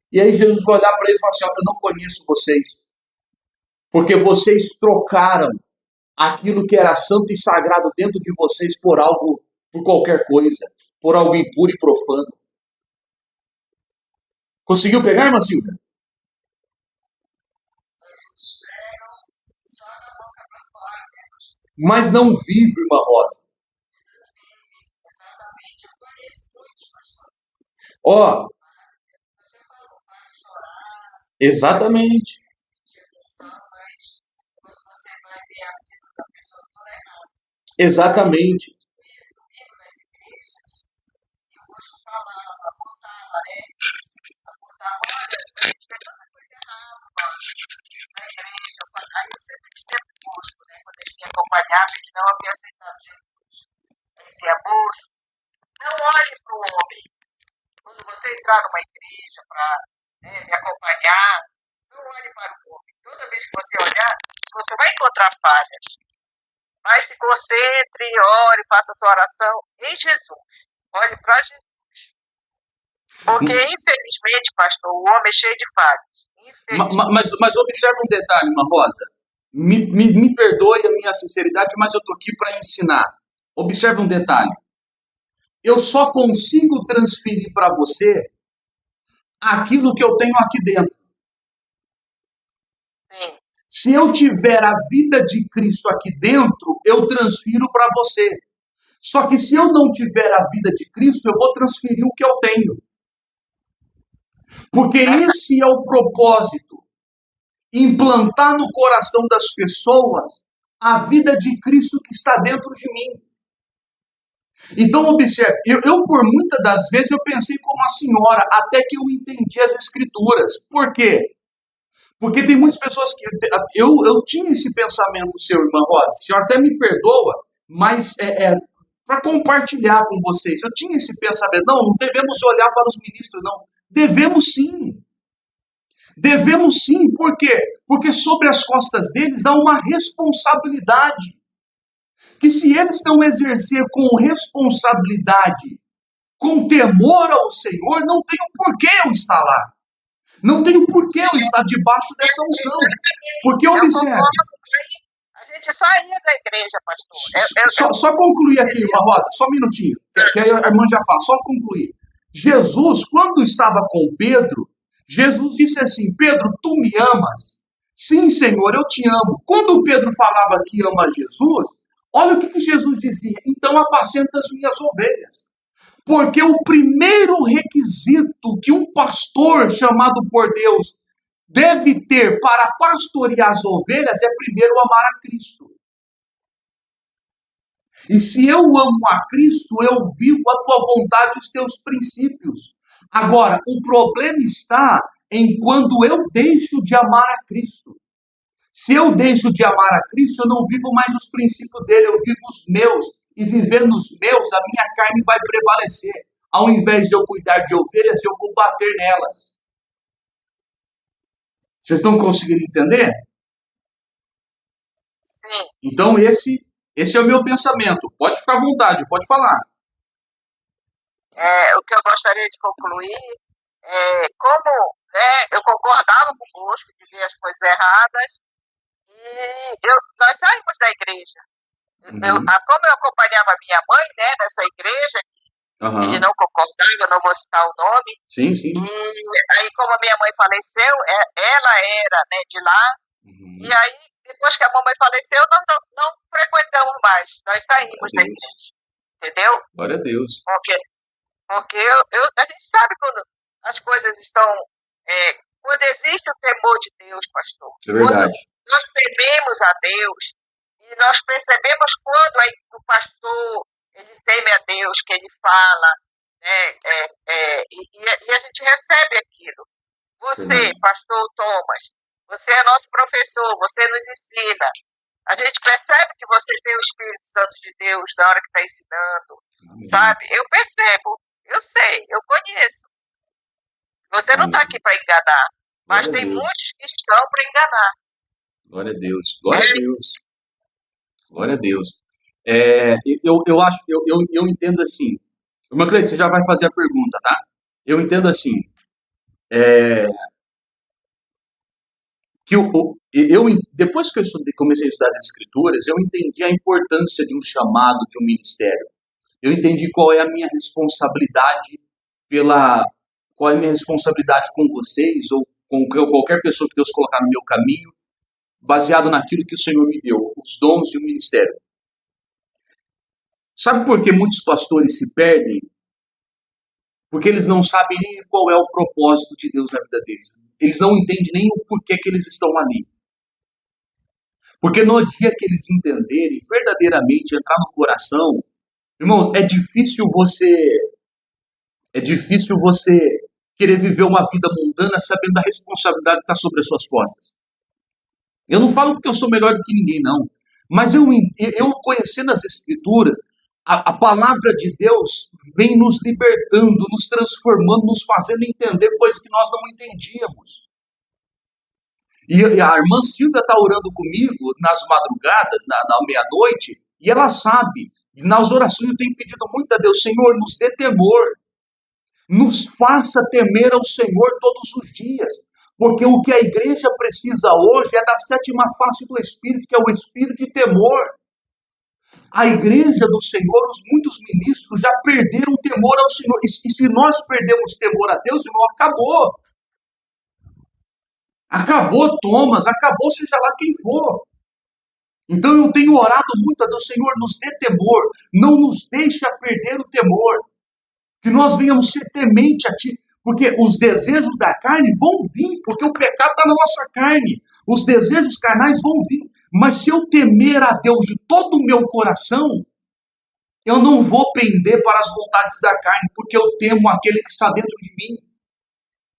E aí Jesus vai olhar para eles e falar assim, eu não conheço vocês. Porque vocês trocaram aquilo que era santo e sagrado dentro de vocês por qualquer coisa, por algo impuro e profano. Conseguiu pegar, irmã Silvia? Mas não vive, irmã Rosa. Ó, exatamente. Exatamente. Aí eu sempre tinha busco, né? Quando eles me acompanhavam, que não havia aceitado Jesus. Eu dizia, moço, não olhe para o homem. Quando você entrar numa igreja para me acompanhar, não olhe para o homem. Toda vez que você olhar, você vai encontrar falhas. Mas se concentre, ore, faça sua oração em Jesus. Olhe para Jesus. Porque, infelizmente, pastor, o homem é cheio de falhas. Mas observa um detalhe, irmã Rosa. Me perdoe a minha sinceridade, mas eu estou aqui para ensinar. Observa um detalhe. Eu só consigo transferir para você aquilo que eu tenho aqui dentro. Sim. Se eu tiver a vida de Cristo aqui dentro, eu transfiro para você. Só que se eu não tiver a vida de Cristo, eu vou transferir o que eu tenho. Porque esse é o propósito. Implantar no coração das pessoas a vida de Cristo que está dentro de mim. Então, observe, eu por muitas das vezes eu pensei como a senhora, até que eu entendi as escrituras. Por quê? Porque tem muitas pessoas que... Eu tinha esse pensamento seu, irmã Rosa, a senhora até me perdoa, mas para compartilhar com vocês, eu tinha esse pensamento, não devemos olhar para os ministros, não. Devemos sim. Devemos sim, por quê? Porque sobre as costas deles há uma responsabilidade. Que se eles não exercer com responsabilidade, com temor ao Senhor, não tem o porquê eu estar lá. Não tem o porquê eu estar debaixo dessa unção. Porque observe. A gente saía da igreja, pastor. Só concluir aqui, irmã Rosa, só um minutinho. Que aí a irmã já fala, só concluir. Jesus, quando estava com Pedro, Jesus disse assim, Pedro, tu me amas? Sim, Senhor, eu te amo. Quando Pedro falava que ama Jesus, olha o que Jesus dizia. Então apacenta as minhas ovelhas. Porque o primeiro requisito que um pastor chamado por Deus deve ter para pastorear as ovelhas é primeiro amar a Cristo. E se eu amo a Cristo, eu vivo a tua vontade e os teus princípios. Agora, o problema está em quando eu deixo de amar a Cristo. Se eu deixo de amar a Cristo, eu não vivo mais os princípios dele, eu vivo os meus. E vivendo os meus, a minha carne vai prevalecer. Ao invés de eu cuidar de ovelhas, eu vou bater nelas. Vocês estão conseguindo entender? Sim. Então, esse é o meu pensamento. Pode ficar à vontade, pode falar. O que eu gostaria de concluir é como eu concordava com o Bosco de ver as coisas erradas e nós saímos da igreja. Como eu acompanhava minha mãe nessa igreja, ele não concordava, não vou citar o nome. Sim, sim. E aí, como a minha mãe faleceu, ela era de lá, e aí, depois que a mamãe faleceu, nós não frequentamos mais, nós saímos da igreja. Entendeu? Glória a Deus. Porque a gente sabe quando as coisas estão... quando existe o temor de Deus, pastor. É verdade. Quando nós tememos a Deus e nós percebemos quando o pastor ele teme a Deus, que ele fala, e a gente recebe aquilo. Você, pastor Thomas, você é nosso professor, você nos ensina. A gente percebe que você tem o Espírito Santo de Deus na hora que está ensinando. Amém. Sabe? Eu percebo, eu sei, eu conheço. Você não está aqui para enganar, mas tem muitos que estão para enganar. Glória a Deus, glória a Deus. Glória a Deus. Eu entendo assim. Irmã Cleide, você já vai fazer a pergunta, tá? Eu entendo assim. que depois que eu comecei a estudar as Escrituras, eu entendi a importância de um chamado, de um ministério. Eu entendi qual é a minha responsabilidade qual é a minha responsabilidade com vocês ou com qualquer pessoa que Deus colocar no meu caminho, baseado naquilo que o Senhor me deu, os dons de um ministério. Sabe por que muitos pastores se perdem? Porque eles não sabem nem qual é o propósito de Deus na vida deles. Eles não entendem nem o porquê que eles estão ali. Porque no dia que eles entenderem, verdadeiramente entrar no coração, irmão, é difícil você querer viver uma vida mundana sabendo da responsabilidade que está sobre as suas costas. Eu não falo porque eu sou melhor do que ninguém, não. Mas eu conhecendo as Escrituras, a palavra de Deus vem nos libertando, nos transformando, nos fazendo entender coisas que nós não entendíamos. E a irmã Silvia está orando comigo nas madrugadas, na meia-noite, e ela sabe, nas orações eu tenho pedido muito a Deus, Senhor, nos dê temor, nos faça temer ao Senhor todos os dias. Porque o que a igreja precisa hoje é da 7ª face do Espírito, que é o Espírito de temor. A igreja do Senhor, muitos ministros já perderam o temor ao Senhor. E se nós perdemos temor a Deus, irmão, acabou. Acabou Thomas, acabou seja lá quem for. Então eu tenho orado muito a Deus, Senhor, nos dê temor, não nos deixe perder o temor. Que nós venhamos ser temente a Ti. Porque os desejos da carne vão vir, porque o pecado está na nossa carne. Os desejos carnais vão vir. Mas se eu temer a Deus de todo o meu coração, eu não vou pender para as vontades da carne, porque eu temo aquele que está dentro de mim.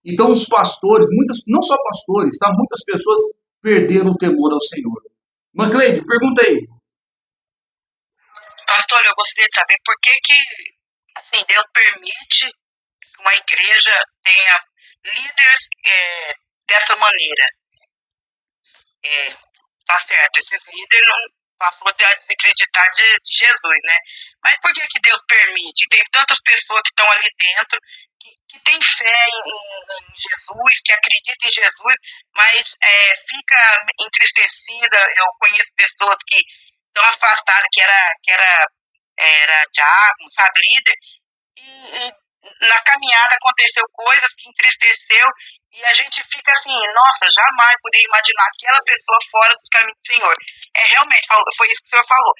Então os pastores, não só pastores, tá? Muitas pessoas perderam o temor ao Senhor. Macleide, pergunta aí. Pastor, eu gostaria de saber por que assim, Deus permite que uma igreja tenha líderes dessa maneira. Tá certo, esses líderes não passou a desacreditar de Jesus, né? Mas por que Deus permite? Tem tantas pessoas que estão ali dentro que têm fé em Jesus, que acreditam em Jesus, mas fica entristecida. Eu conheço pessoas que estão afastadas, que era diácono, sabe, líder, e na caminhada aconteceu coisas que entristeceu e a gente fica assim, nossa, jamais poderia imaginar aquela pessoa fora dos caminhos do Senhor. Realmente, foi isso que o Senhor falou.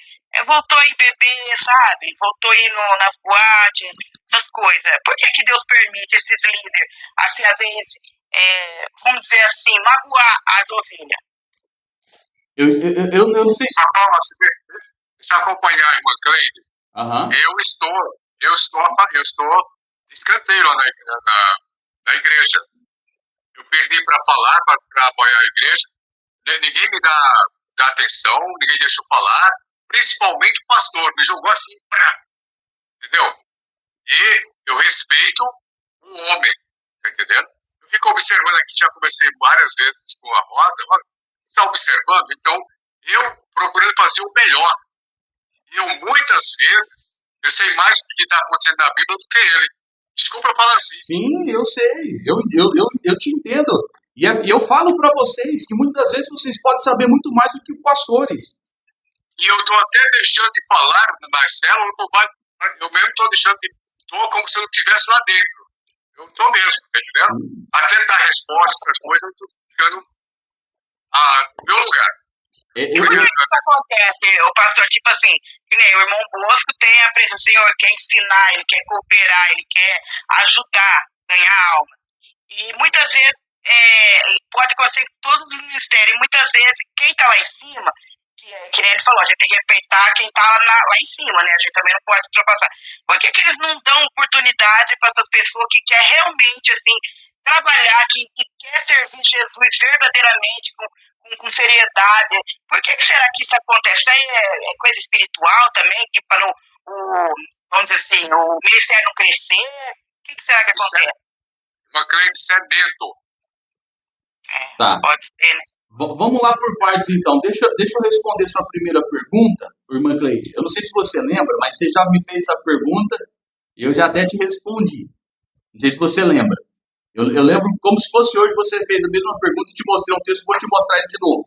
Voltou a ir beber, sabe? Voltou a ir nas boates, essas coisas. Por que Deus permite esses líderes, assim, às vezes, vamos dizer assim, magoar as ovelhas? Eu não sei se... Deixa eu acompanhar a irmã Cleide. Uhum. Eu estou de escanteio lá na igreja. Eu perdi para falar, para apoiar a igreja. Ninguém me dá atenção, ninguém deixa eu falar. Principalmente o pastor, me jogou assim, entendeu? E eu respeito o homem, tá entendendo? Eu fico observando aqui, já comecei várias vezes com a Rosa. Você está observando? Então, eu procurando fazer o melhor. E eu, muitas vezes, eu sei mais o que está acontecendo na Bíblia do que ele. Desculpa eu falar assim. Sim, eu sei. Eu te entendo. E eu falo para vocês que muitas vezes vocês podem saber muito mais do que os pastores. E eu estou até deixando de falar nas células, eu mesmo estou deixando de... Estou como se eu não estivesse lá dentro. Eu estou mesmo, tá entendendo? Até dar resposta, essas coisas, eu estou ficando no meu lugar. Por que isso acontece, o pastor? Tipo assim, que nem o irmão Bosco tem a presença do Senhor, ele quer ensinar, ele quer cooperar, ele quer ajudar, ganhar alma. E muitas vezes, pode acontecer com todos os ministérios, muitas vezes quem está lá em cima, que nem ele falou, a gente tem que respeitar quem está lá em cima, né? A gente também não pode ultrapassar. Por que eles não dão oportunidade para essas pessoas que querem realmente, assim, trabalhar, que quer servir Jesus verdadeiramente, com seriedade? Por que será que isso acontece? É coisa espiritual também, que para vamos dizer assim, o ministério não crescer? O que será que acontece? Uma crente, isso é medo. Tá. Pode ser, né? Vamos lá por partes, então. Deixa eu responder sua primeira pergunta, irmã Cleide. Eu não sei se você lembra, mas você já me fez essa pergunta e eu já até te respondi. Não sei se você lembra. Eu lembro como se fosse hoje, você fez a mesma pergunta e te mostrei um texto, vou te mostrar ele de novo.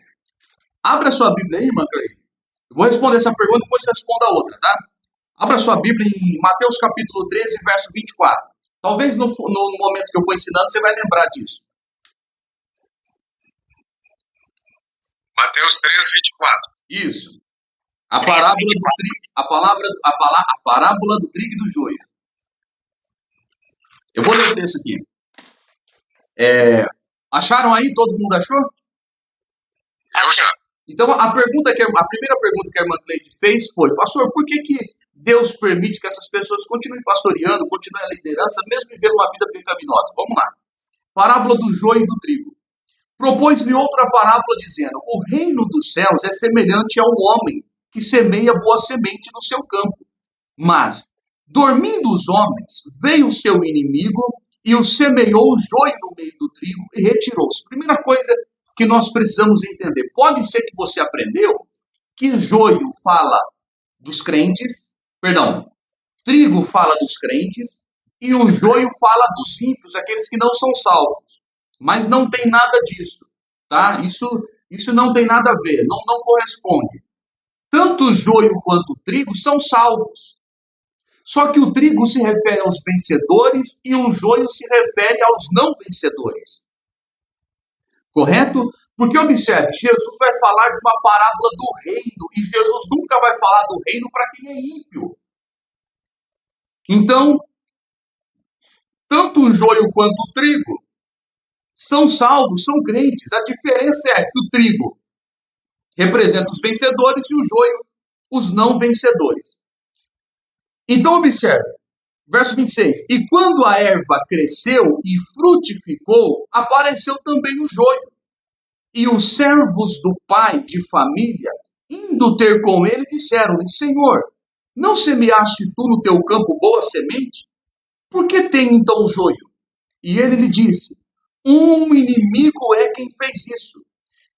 Abra sua Bíblia aí, irmã Cleide. Eu vou responder essa pergunta e depois você responda a outra, tá? Abra sua Bíblia em Mateus capítulo 13, verso 24. Talvez no momento que eu for ensinando, você vai lembrar disso. Mateus 13, 24. Isso. A parábola do trigo, a parábola do trigo e do joio. Eu vou ler o texto aqui. Acharam aí? Todo mundo achou? Eu já. Então, a primeira pergunta que a irmã Cleide fez foi: pastor, por que Deus permite que essas pessoas continuem pastoreando, continuem a liderança, mesmo vivendo uma vida pecaminosa? Vamos lá. Parábola do joio e do trigo. Propôs-lhe outra parábola dizendo: o reino dos céus é semelhante a um homem que semeia boa semente no seu campo. Mas, dormindo os homens, veio o seu inimigo e o semeou o joio no meio do trigo e retirou-se. Primeira coisa que nós precisamos entender. Pode ser que você aprendeu que joio fala dos crentes, trigo fala dos crentes e o joio fala dos ímpios, aqueles que não são salvos. Mas não tem nada disso, tá? Isso não tem nada a ver, não corresponde. Tanto o joio quanto o trigo são salvos. Só que o trigo se refere aos vencedores e o joio se refere aos não vencedores. Correto? Porque observe, Jesus vai falar de uma parábola do reino e Jesus nunca vai falar do reino para quem é ímpio. Então, tanto o joio quanto o trigo são salvos, são crentes. A diferença é que o trigo representa os vencedores e o joio os não vencedores. Então, observe, verso 26. E quando a erva cresceu e frutificou, apareceu também o joio. E os servos do pai de família, indo ter com ele, disseram-lhe: Senhor, não semeaste tu no teu campo boa semente? Por que tem então joio? E ele lhe disse: um inimigo é quem fez isso.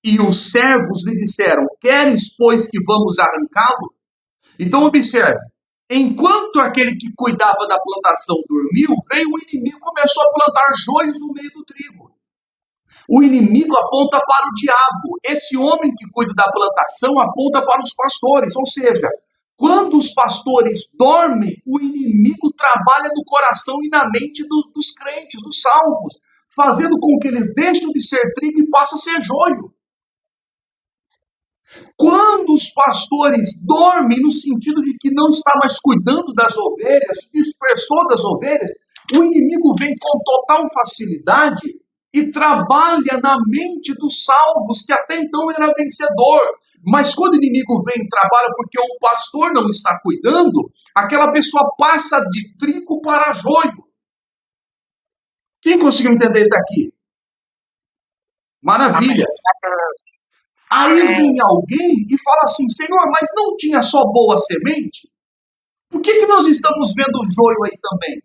E os servos lhe disseram: queres, pois, que vamos arrancá-lo? Então, observe. Enquanto aquele que cuidava da plantação dormiu, veio o inimigo e começou a plantar joios no meio do trigo. O inimigo aponta para o diabo. Esse homem que cuida da plantação aponta para os pastores. Ou seja, quando os pastores dormem, o inimigo trabalha no coração e na mente dos crentes, dos salvos, fazendo com que eles deixem de ser trigo e passem a ser joio. Quando os pastores dormem, no sentido de que não está mais cuidando das ovelhas, dispersou das ovelhas, o inimigo vem com total facilidade e trabalha na mente dos salvos, que até então era vencedor. Mas quando o inimigo vem e trabalha porque o pastor não está cuidando, aquela pessoa passa de trigo para joio. Quem conseguiu entender até aqui? Maravilha. Aí vem alguém e fala assim: Senhor, mas não tinha só boa semente? Por que nós estamos vendo o joio aí também?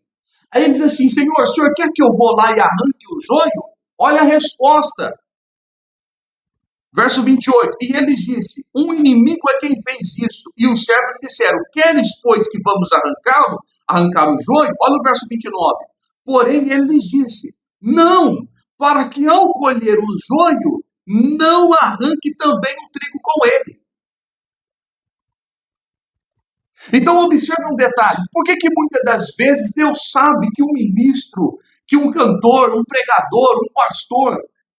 Aí ele diz assim: Senhor, o senhor quer que eu vou lá e arranque o joio? Olha a resposta. Verso 28. E ele disse: um inimigo é quem fez isso. E os servos lhe disseram: queres, pois, que vamos arrancar o joio? Olha o verso 29. Porém, ele lhes disse: não, para que ao colher o joio, não arranque também o trigo com ele. Então, observe um detalhe. Por que muitas das vezes Deus sabe que um ministro, que um cantor, um pregador, um pastor,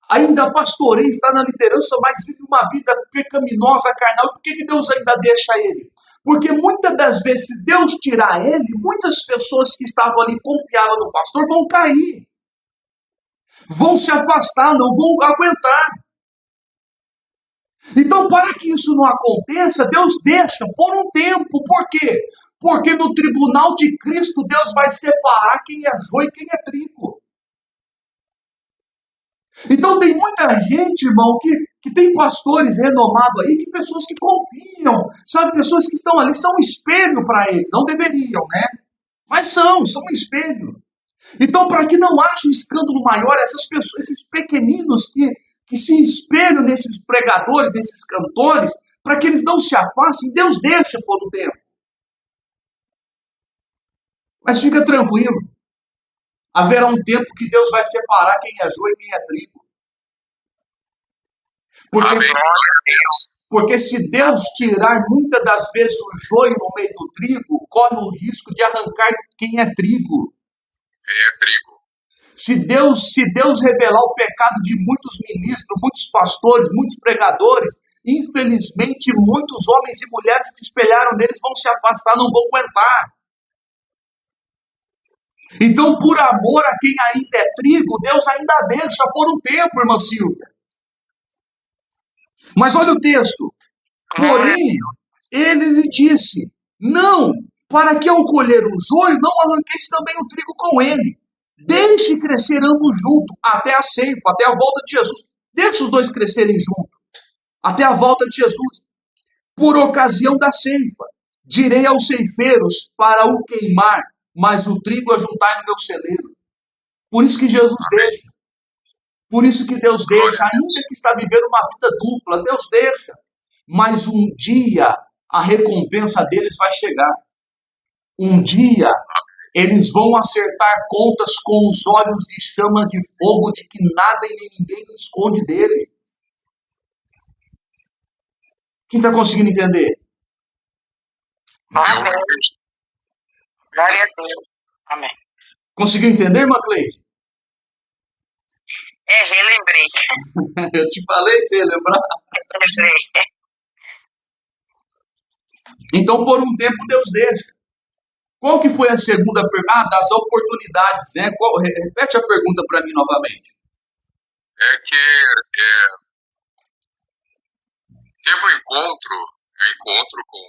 ainda pastoreia, está na liderança, mas vive uma vida pecaminosa, carnal? Por que Deus ainda deixa ele? Porque muitas das vezes, se Deus tirar ele, muitas pessoas que estavam ali confiavam no pastor vão cair. Vão se afastar, não vão aguentar. Então, para que isso não aconteça, Deus deixa por um tempo. Por quê? Porque no tribunal de Cristo, Deus vai separar quem é joio e quem é trigo. Então, tem muita gente, irmão, que tem pastores renomados aí, que pessoas que confiam, sabe? Pessoas que estão ali, são um espelho para eles. Não deveriam, né? Mas são um espelho. Então, para que não haja um escândalo maior, essas pessoas, esses pequeninos que se espelham nesses pregadores, nesses cantores, para que eles não se afastem, Deus deixa por um tempo. Mas fica tranquilo. Haverá um tempo que Deus vai separar quem é joio e quem é trigo. Amém. Glória a Deus. Porque se Deus tirar muitas das vezes o joio no meio do trigo, corre o risco de arrancar quem é trigo. Quem é trigo. Se Deus revelar o pecado de muitos ministros, muitos pastores, muitos pregadores, infelizmente muitos homens e mulheres que se espelharam neles vão se afastar, não vão aguentar. Então, por amor a quem ainda é trigo, Deus ainda deixa por um tempo, irmã Silvia. Mas olha o texto. Porém, ele lhe disse, não, para que ao colher o joio, não arranqueis também o trigo com ele. Deixe crescer ambos juntos, até a ceifa, até a volta de Jesus. Deixe os dois crescerem juntos, até a volta de Jesus. Por ocasião da ceifa, direi aos ceifeiros para o queimar, mas o trigo ajuntai no meu celeiro. Por isso que Jesus deixa. Por isso que Deus deixa, ainda que está vivendo uma vida dupla, Deus deixa. Mas um dia a recompensa deles vai chegar. Um dia eles vão acertar contas com os olhos de chamas de fogo de que nada e nem ninguém esconde dele. Quem está conseguindo entender? Amém. Glória a Deus. Amém. Conseguiu entender, irmã Cleide? Relembrei. Eu te falei que você ia lembrar. Lembrei. Então, por um tempo, Deus deixa. Qual que foi a segunda pergunta? Das oportunidades, né? Repete a pergunta para mim novamente. É que teve um encontro com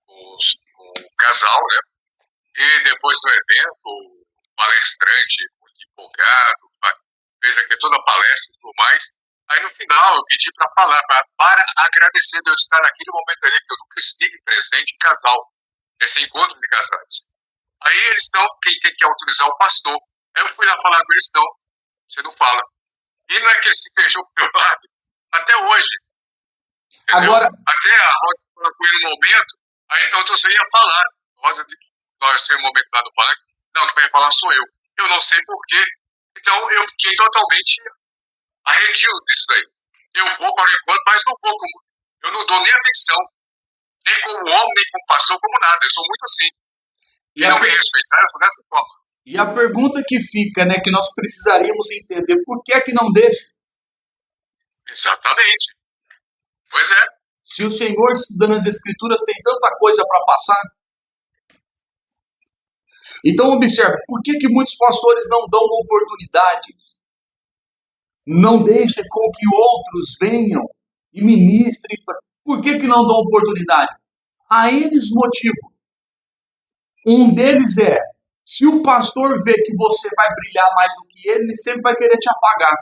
o casal, né? E depois do evento, o palestrante muito empolgado, fez aqui toda a palestra e tudo mais. Aí no final eu pedi para falar, para agradecer de eu estar naquele momento ali, que eu nunca estive presente em casal, esse encontro de casais. Aí eles não, quem tem que autorizar o pastor. Aí eu fui lá falar com eles, não, você não fala. E não é que ele se fechou pro meu lado, até hoje. Entendeu? Agora, até a Rosa falou com ele no momento, aí então você ia falar. Rosa disse, nós temos um momento lá no palanque, não, quem vai falar sou eu. Eu não sei porquê. Então eu fiquei totalmente arredio disso aí. Eu vou para o encontro, mas não vou como. Eu não dou nem atenção, nem como homem, nem como pastor, como nada. Eu sou muito assim. E não me respeitar, eu sou dessa forma. E a pergunta que fica, né, que nós precisaríamos entender, por que é que não deixa? Exatamente. Pois é. Se o Senhor, estudando as Escrituras, tem tanta coisa para passar. Então, observe, por que que muitos pastores não dão oportunidades? Não deixam com que outros venham e ministrem. Por que que não dão oportunidade? A eles motivo. Um deles é, se o pastor vê que você vai brilhar mais do que ele sempre vai querer te apagar.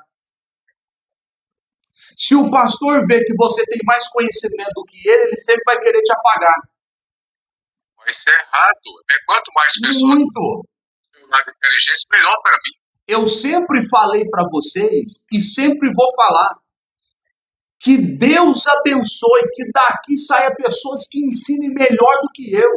Se o pastor vê que você tem mais conhecimento do que ele sempre vai querer te apagar. Mas isso é errado. Quanto mais pessoas têm lado inteligente, melhor para mim. Eu sempre falei para vocês e sempre vou falar que Deus abençoe, que daqui saia pessoas que ensinem melhor do que eu.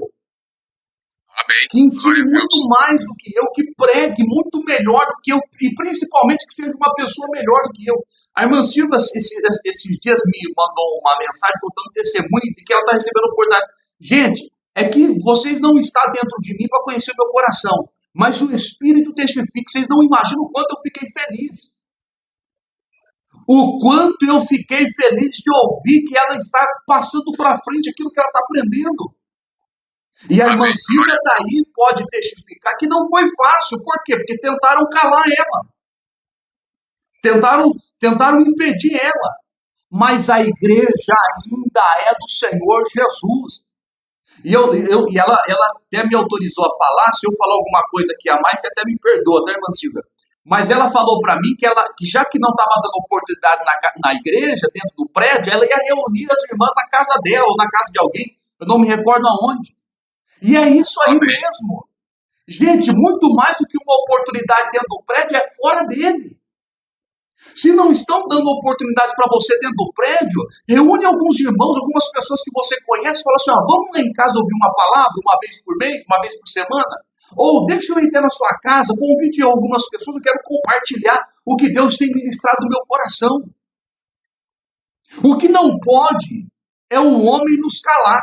Amém. Que ensine muito mais do que eu, que pregue muito melhor do que eu e principalmente que seja uma pessoa melhor do que eu. A irmã Silva esses dias me mandou uma mensagem contando testemunho de que ela está recebendo oportunidade. Gente, é que vocês não estão dentro de mim para conhecer o meu coração, mas o Espírito testifica. Vocês não imaginam o quanto eu fiquei feliz. O quanto eu fiquei feliz de ouvir que ela está passando para frente aquilo que ela está aprendendo. E a irmã Silvia daí pode testificar que não foi fácil. Por quê? Porque tentaram calar ela. Tentaram impedir ela. Mas a igreja ainda é do Senhor Jesus. E ela até me autorizou a falar. Se eu falar alguma coisa aqui a mais, você até me perdoa, tá, irmã Silvia? Mas ela falou para mim que já que não estava dando oportunidade na igreja, dentro do prédio, ela ia reunir as irmãs na casa dela ou na casa de alguém. Eu não me recordo aonde. E é isso aí mesmo. Gente, muito mais do que uma oportunidade dentro do prédio, é fora dele. Se não estão dando oportunidade para você dentro do prédio, reúne alguns irmãos, algumas pessoas que você conhece e fala assim, ó, vamos lá em casa ouvir uma palavra uma vez por mês, uma vez por semana. Ou deixa eu entrar na sua casa, convide algumas pessoas, eu quero compartilhar o que Deus tem ministrado no meu coração. O que não pode é o homem nos calar.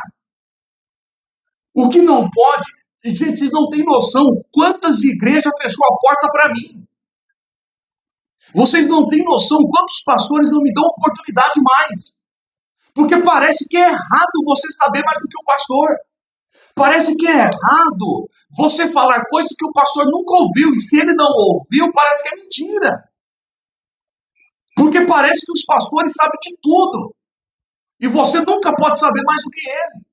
O que não pode, gente, vocês não têm noção quantas igrejas fechou a porta para mim. Vocês não têm noção quantos pastores não me dão oportunidade mais. Porque parece que é errado você saber mais do que o pastor. Parece que é errado você falar coisas que o pastor nunca ouviu. E se ele não ouviu, parece que é mentira. Porque parece que os pastores sabem de tudo. E você nunca pode saber mais do que ele.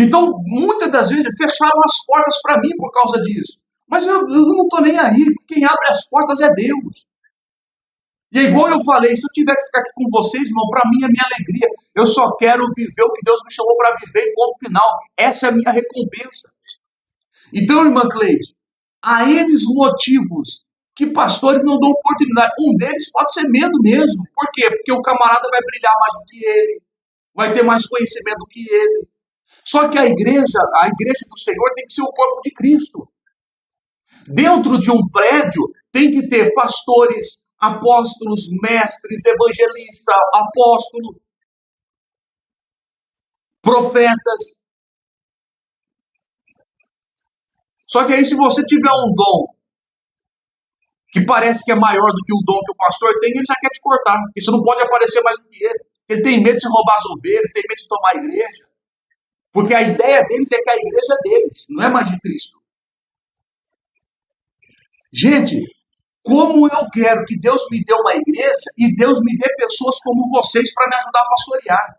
Então, muitas das vezes, fecharam as portas para mim por causa disso. Mas eu não estou nem aí. Quem abre as portas é Deus. E é igual eu falei, se eu tiver que ficar aqui com vocês, irmão, para mim é minha alegria. Eu só quero viver o que Deus me chamou para viver, ponto final. Essa é a minha recompensa. Então, irmã Cleide, há N motivos que pastores não dão oportunidade. Um deles pode ser medo mesmo. Por quê? Porque o camarada vai brilhar mais do que ele, vai ter mais conhecimento do que ele. Só que a igreja do Senhor tem que ser o corpo de Cristo. Dentro de um prédio tem que ter pastores, apóstolos, mestres, evangelistas, apóstolos, profetas. Só que aí se você tiver um dom que parece que é maior do que o dom que o pastor tem, ele já quer te cortar, porque você não pode aparecer mais do que ele. Ele tem medo de roubar as ovelhas, ele tem medo de tomar a igreja. Porque a ideia deles é que a igreja é deles, não é mais de Cristo. Gente, como eu quero que Deus me dê uma igreja e Deus me dê pessoas como vocês para me ajudar a pastorear.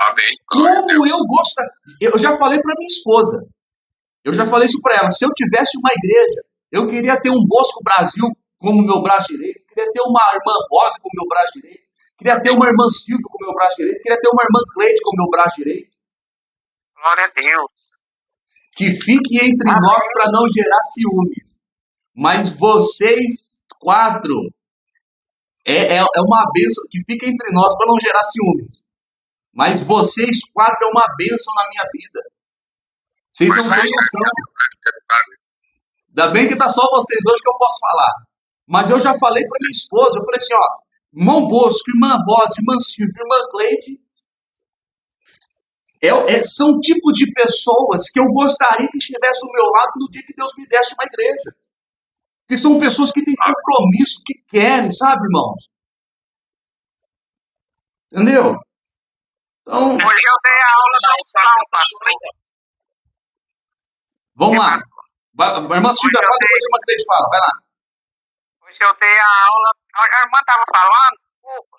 Amém. Como eu gostaria. Eu já falei para minha esposa. Eu já falei isso para ela. Se eu tivesse uma igreja, eu queria ter um Bosco Brasil como meu braço direito. Queria ter uma irmã Rosa como meu braço direito. Queria ter uma irmã Silvia como meu braço direito. Queria ter uma irmã Cleide como meu braço direito. Glória a Deus. Que fique entre nós para não gerar ciúmes. Mas vocês 4 é uma bênção que fica entre nós para não gerar ciúmes. Mas vocês 4 é uma bênção na minha vida. Vocês não têm noção. Ainda bem que tá só vocês hoje que eu posso falar. Mas eu já falei para minha esposa, eu falei assim, ó, irmão Bosco, irmã Rosa, irmã Silvia, irmã Cleide, são tipo de pessoas que eu gostaria que estivesse ao meu lado no dia que Deus me desse uma igreja. Que são pessoas que têm compromisso, que querem, sabe, irmãos? Entendeu? Então, Hoje eu dei a aula da unção, pastor. Vamos lá. A irmã Silvia fala, depois a irmã Cleide fala. Vai lá. Hoje eu dei a aula. A irmã estava falando, desculpa.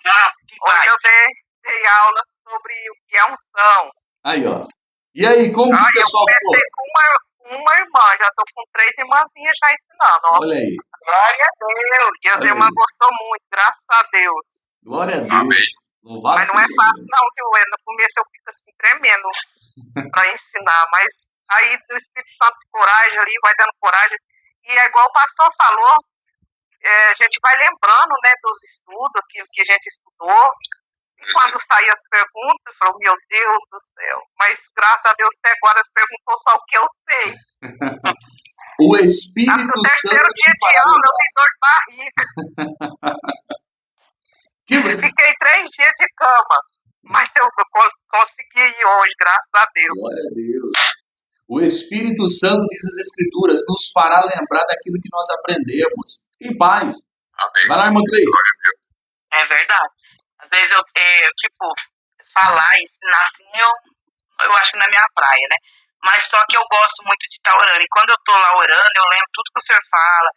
Hoje eu dei aula sobre o que é unção. Aí, ó. E aí, como que o pessoal ficou? Eu comecei com uma irmã, já estou com 3 irmãzinhas já ensinando. Ó. Olha aí. Glória a Deus. E as irmãs gostou muito, graças a Deus. Glória a Deus. Amém. Mas não é fácil não, viu? No começo eu fico assim, tremendo para ensinar. Mas aí o Espírito Santo de coragem ali, vai dando coragem. E é igual o pastor falou, a gente vai lembrando, né, dos estudos, aquilo que a gente estudou. E quando saem as perguntas, eu falo, meu Deus do céu. Mas graças a Deus até agora perguntou só o que eu sei. O Espírito No terceiro Santo dia te de fará aula, eu lembrar. tenho dor de barriga. Fiquei 3 dias de cama. Mas eu consegui ir hoje, graças a Deus. Glória a Deus. O Espírito Santo, diz as Escrituras, nos fará lembrar daquilo que nós aprendemos. Em paz. Amém. Vai lá, irmã Cleide. É verdade. Às vezes eu falar, ensinar assim, eu acho que não é minha praia, né? Mas só que eu gosto muito de estar orando. E quando eu tô lá orando, eu lembro tudo que o senhor fala,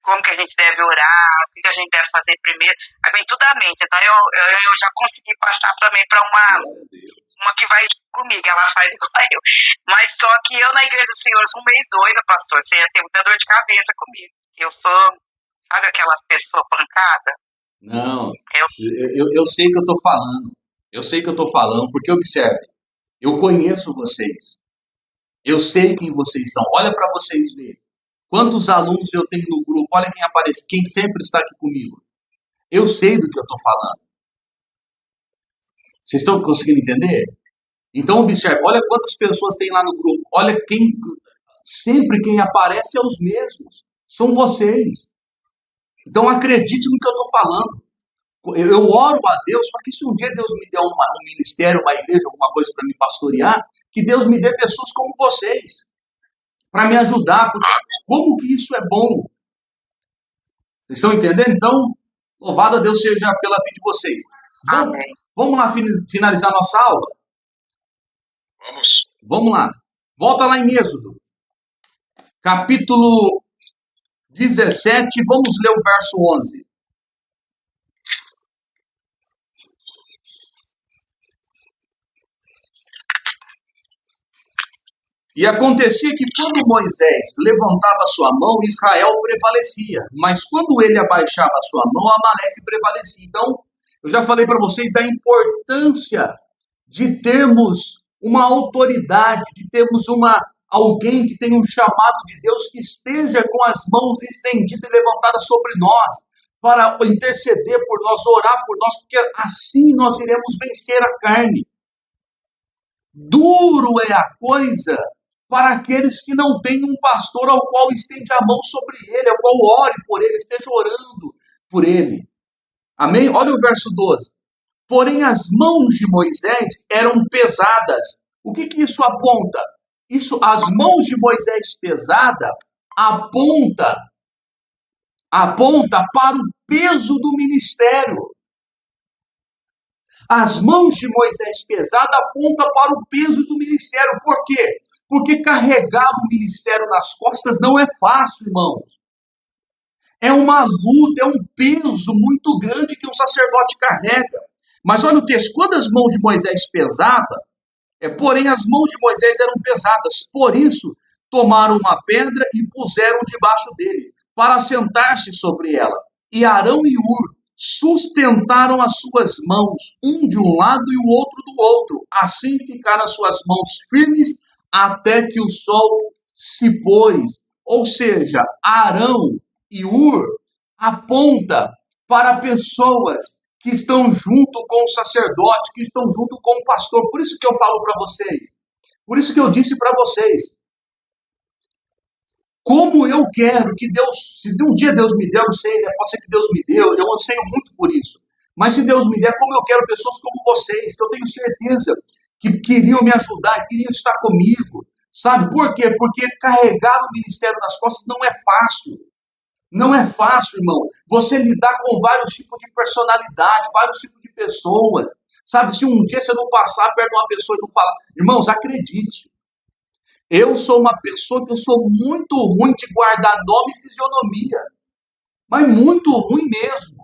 como que a gente deve orar, o que a gente deve fazer primeiro. Aí vem tudo à mente. Então eu já consegui passar também para uma que vai comigo, ela faz igual eu. Mas só que eu na igreja do Senhor sou meio doida, pastor. Você tem muita dor de cabeça comigo. Eu sou, sabe aquelas pessoas pancadas? Não, eu sei que eu estou falando. Eu sei que eu estou falando, porque observe, eu conheço vocês. Eu sei quem vocês são. Olha para vocês verem. Quantos alunos eu tenho no grupo? Olha quem aparece, quem sempre está aqui comigo. Eu sei do que eu estou falando. Vocês estão conseguindo entender? Então, observe, olha quantas pessoas tem lá no grupo. Olha sempre quem aparece é os mesmos. São vocês. Então, acredite no que eu estou falando. Eu oro a Deus para que se um dia Deus me der um ministério, uma igreja, alguma coisa para me pastorear, que Deus me dê pessoas como vocês, para me ajudar, porque como que isso é bom? Vocês estão entendendo? Então, louvado a Deus seja pela vida de vocês. Vamos lá finalizar nossa aula? Vamos lá. Volta lá em Êxodo, capítulo 17, vamos ler o verso 11. E acontecia que quando Moisés levantava sua mão, Israel prevalecia. Mas quando ele abaixava sua mão, Amaleque prevalecia. Então, eu já falei para vocês da importância de termos uma autoridade, de termos alguém que tenha um chamado de Deus, que esteja com as mãos estendidas e levantadas sobre nós, para interceder por nós, orar por nós, porque assim nós iremos vencer a carne. Duro é a coisa para aqueles que não têm um pastor ao qual estende a mão sobre ele, ao qual ore por ele, esteja orando por ele. Amém? Olha o verso 12. Porém, as mãos de Moisés eram pesadas. O que isso aponta? As mãos de Moisés pesada aponta para o peso do ministério. As mãos de Moisés pesada aponta para o peso do ministério. Por quê? Porque carregar o ministério nas costas não é fácil, irmãos. É uma luta, é um peso muito grande que o sacerdote carrega. Mas olha o texto, quando as mãos de Moisés pesavam, porém as mãos de Moisés eram pesadas, por isso tomaram uma pedra e puseram debaixo dele, para sentar-se sobre ela. E Arão e Hur sustentaram as suas mãos, um de um lado e o outro do outro. Assim ficaram as suas mãos firmes até que o sol se pôs. Ou seja, Arão e Hur aponta para pessoas que estão junto com o sacerdote, que estão junto com o pastor. Por isso que eu falo para vocês, por isso que eu disse para vocês, como eu quero que Deus, se um dia Deus me der, eu não sei, pode ser que Deus me deu, eu anseio muito por isso. Mas se Deus me der, como eu quero pessoas como vocês, que eu tenho certeza que queriam me ajudar, queriam estar comigo. Sabe por quê? Porque carregar o ministério nas costas não é fácil. Não é fácil, irmão. Você lidar com vários tipos de personalidade, vários tipos de pessoas. Sabe, se um dia você não passar perto de uma pessoa e não falar, irmãos, acredite. Eu sou uma pessoa que eu sou muito ruim de guardar nome e fisionomia. Mas muito ruim mesmo.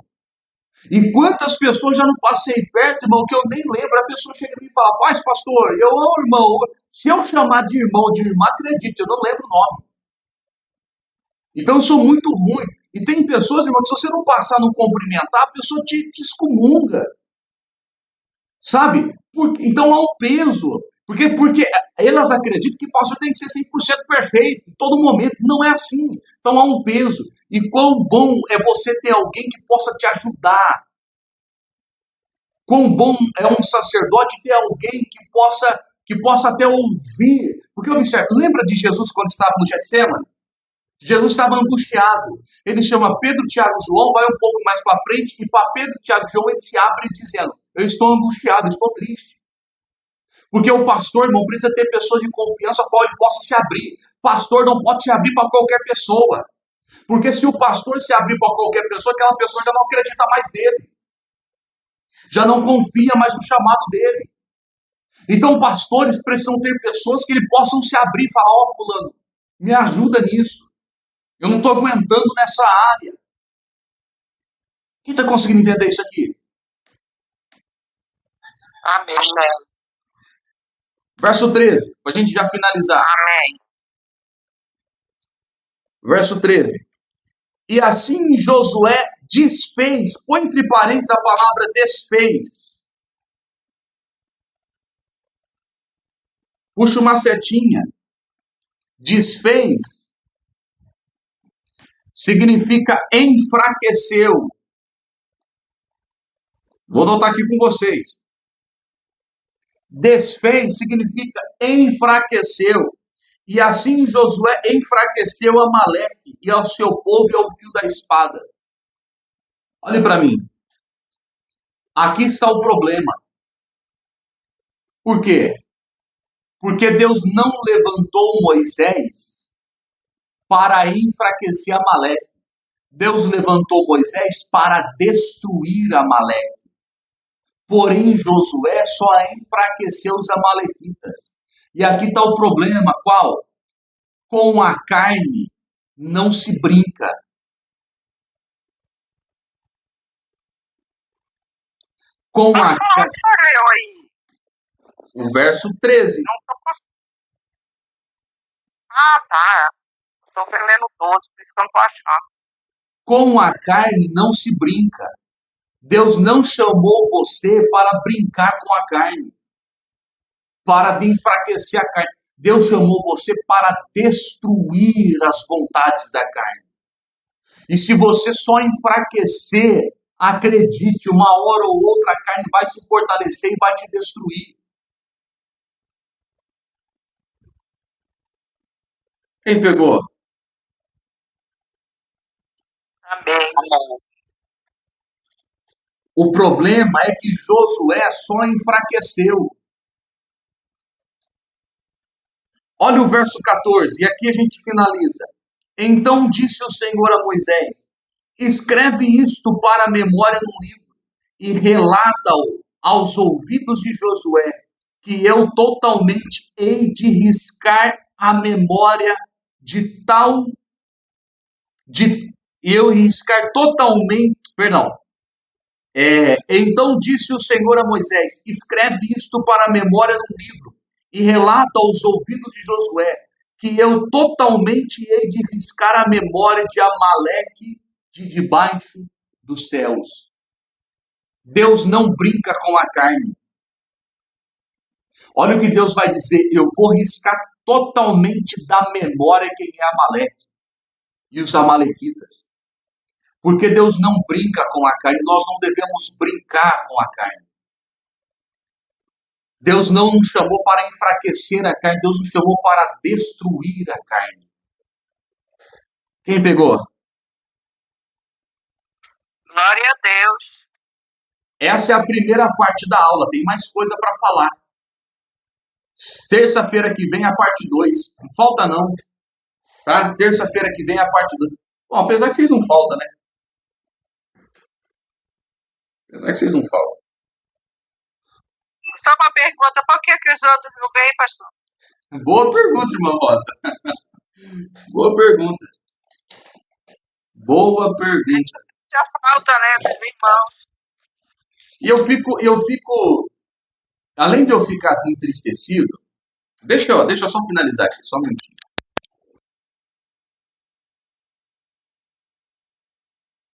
E quantas pessoas já não passei perto, irmão, que eu nem lembro. A pessoa chega em mim e fala, paz, pastor, irmão, se eu chamar de irmão ou de irmã, acredite, eu não lembro o nome. Então eu sou muito ruim. E tem pessoas, irmão, que se você não passar, não cumprimentar, a pessoa te excomunga. Sabe? Então há um peso. Porque elas acreditam que o pastor tem que ser 100% perfeito, em todo momento. Não é assim. Então há um peso. E quão bom é você ter alguém que possa te ajudar. Quão bom é um sacerdote ter alguém que possa até ouvir. Porque observe, lembra de Jesus quando estava no Getsemane? Jesus estava angustiado. Ele chama Pedro, Tiago e João, vai um pouco mais para frente, e para Pedro, Tiago e João ele se abre dizendo, eu estou angustiado, eu estou triste. Porque o pastor, irmão, precisa ter pessoas de confiança a qual ele possa se abrir. Pastor não pode se abrir para qualquer pessoa. Porque se o pastor se abrir para qualquer pessoa, aquela pessoa já não acredita mais nele. Já não confia mais no chamado dele. Então, pastores precisam ter pessoas que ele possam se abrir e falar, fulano, me ajuda nisso. Eu não estou aguentando nessa área. Quem está conseguindo entender isso aqui? Amém. Verso 13, para a gente já finalizar. Amém. Verso 13. E assim Josué desfez, põe entre parênteses a palavra desfez. Puxa uma setinha. Desfez significa enfraqueceu. Vou notar aqui com vocês. Desfez significa enfraqueceu. E assim Josué enfraqueceu Amaleque e ao seu povo e ao fio da espada. Olhe para mim. Aqui está o problema. Por quê? Porque Deus não levantou Moisés para enfraquecer Amaleque. Deus levantou Moisés para destruir Amaleque. Porém, Josué só enfraqueceu os amalequitas. E aqui está o problema, qual? Com a carne não se brinca. Com a carne. O verso 13. Não tô conseguindo. Ah, tá. Tô lendo 12, por isso que eu não tô achando. Com a carne não se brinca. Deus não chamou você para brincar com a carne, para enfraquecer a carne. Deus chamou você para destruir as vontades da carne. E se você só enfraquecer, acredite, uma hora ou outra a carne vai se fortalecer e vai te destruir. Quem pegou? Amém. O problema é que Josué só enfraqueceu. Olha o verso 14, e aqui a gente finaliza. Então disse o Senhor a Moisés: escreve isto para a memória num livro e relata-o aos ouvidos de Josué, que eu totalmente hei de riscar a memória de tal... eu riscar totalmente... Então disse o Senhor a Moisés: escreve isto para a memória num livro e relata aos ouvidos de Josué, que eu totalmente hei de riscar a memória de Amaleque de debaixo dos céus. Deus não brinca com a carne. Olha o que Deus vai dizer: eu vou riscar totalmente da memória quem é Amaleque e os amalequitas. Porque Deus não brinca com a carne, nós não devemos brincar com a carne. Deus não nos chamou para enfraquecer a carne, Deus nos chamou para destruir a carne. Quem pegou? Glória a Deus. Essa é a primeira parte da aula, tem mais coisa para falar. Terça-feira que vem a parte 2. Não falta não. Tá? Terça-feira que vem a parte 2. Bom, apesar que vocês não faltam, né? Apesar que vocês não faltam. Só uma pergunta, por que os outros não vêm, pastor? Boa pergunta, irmã Rosa. Boa pergunta. Boa pergunta. Já falta, né, dos irmãos. E eu fico, além de eu ficar entristecido, deixa eu só finalizar aqui, só um minutinho.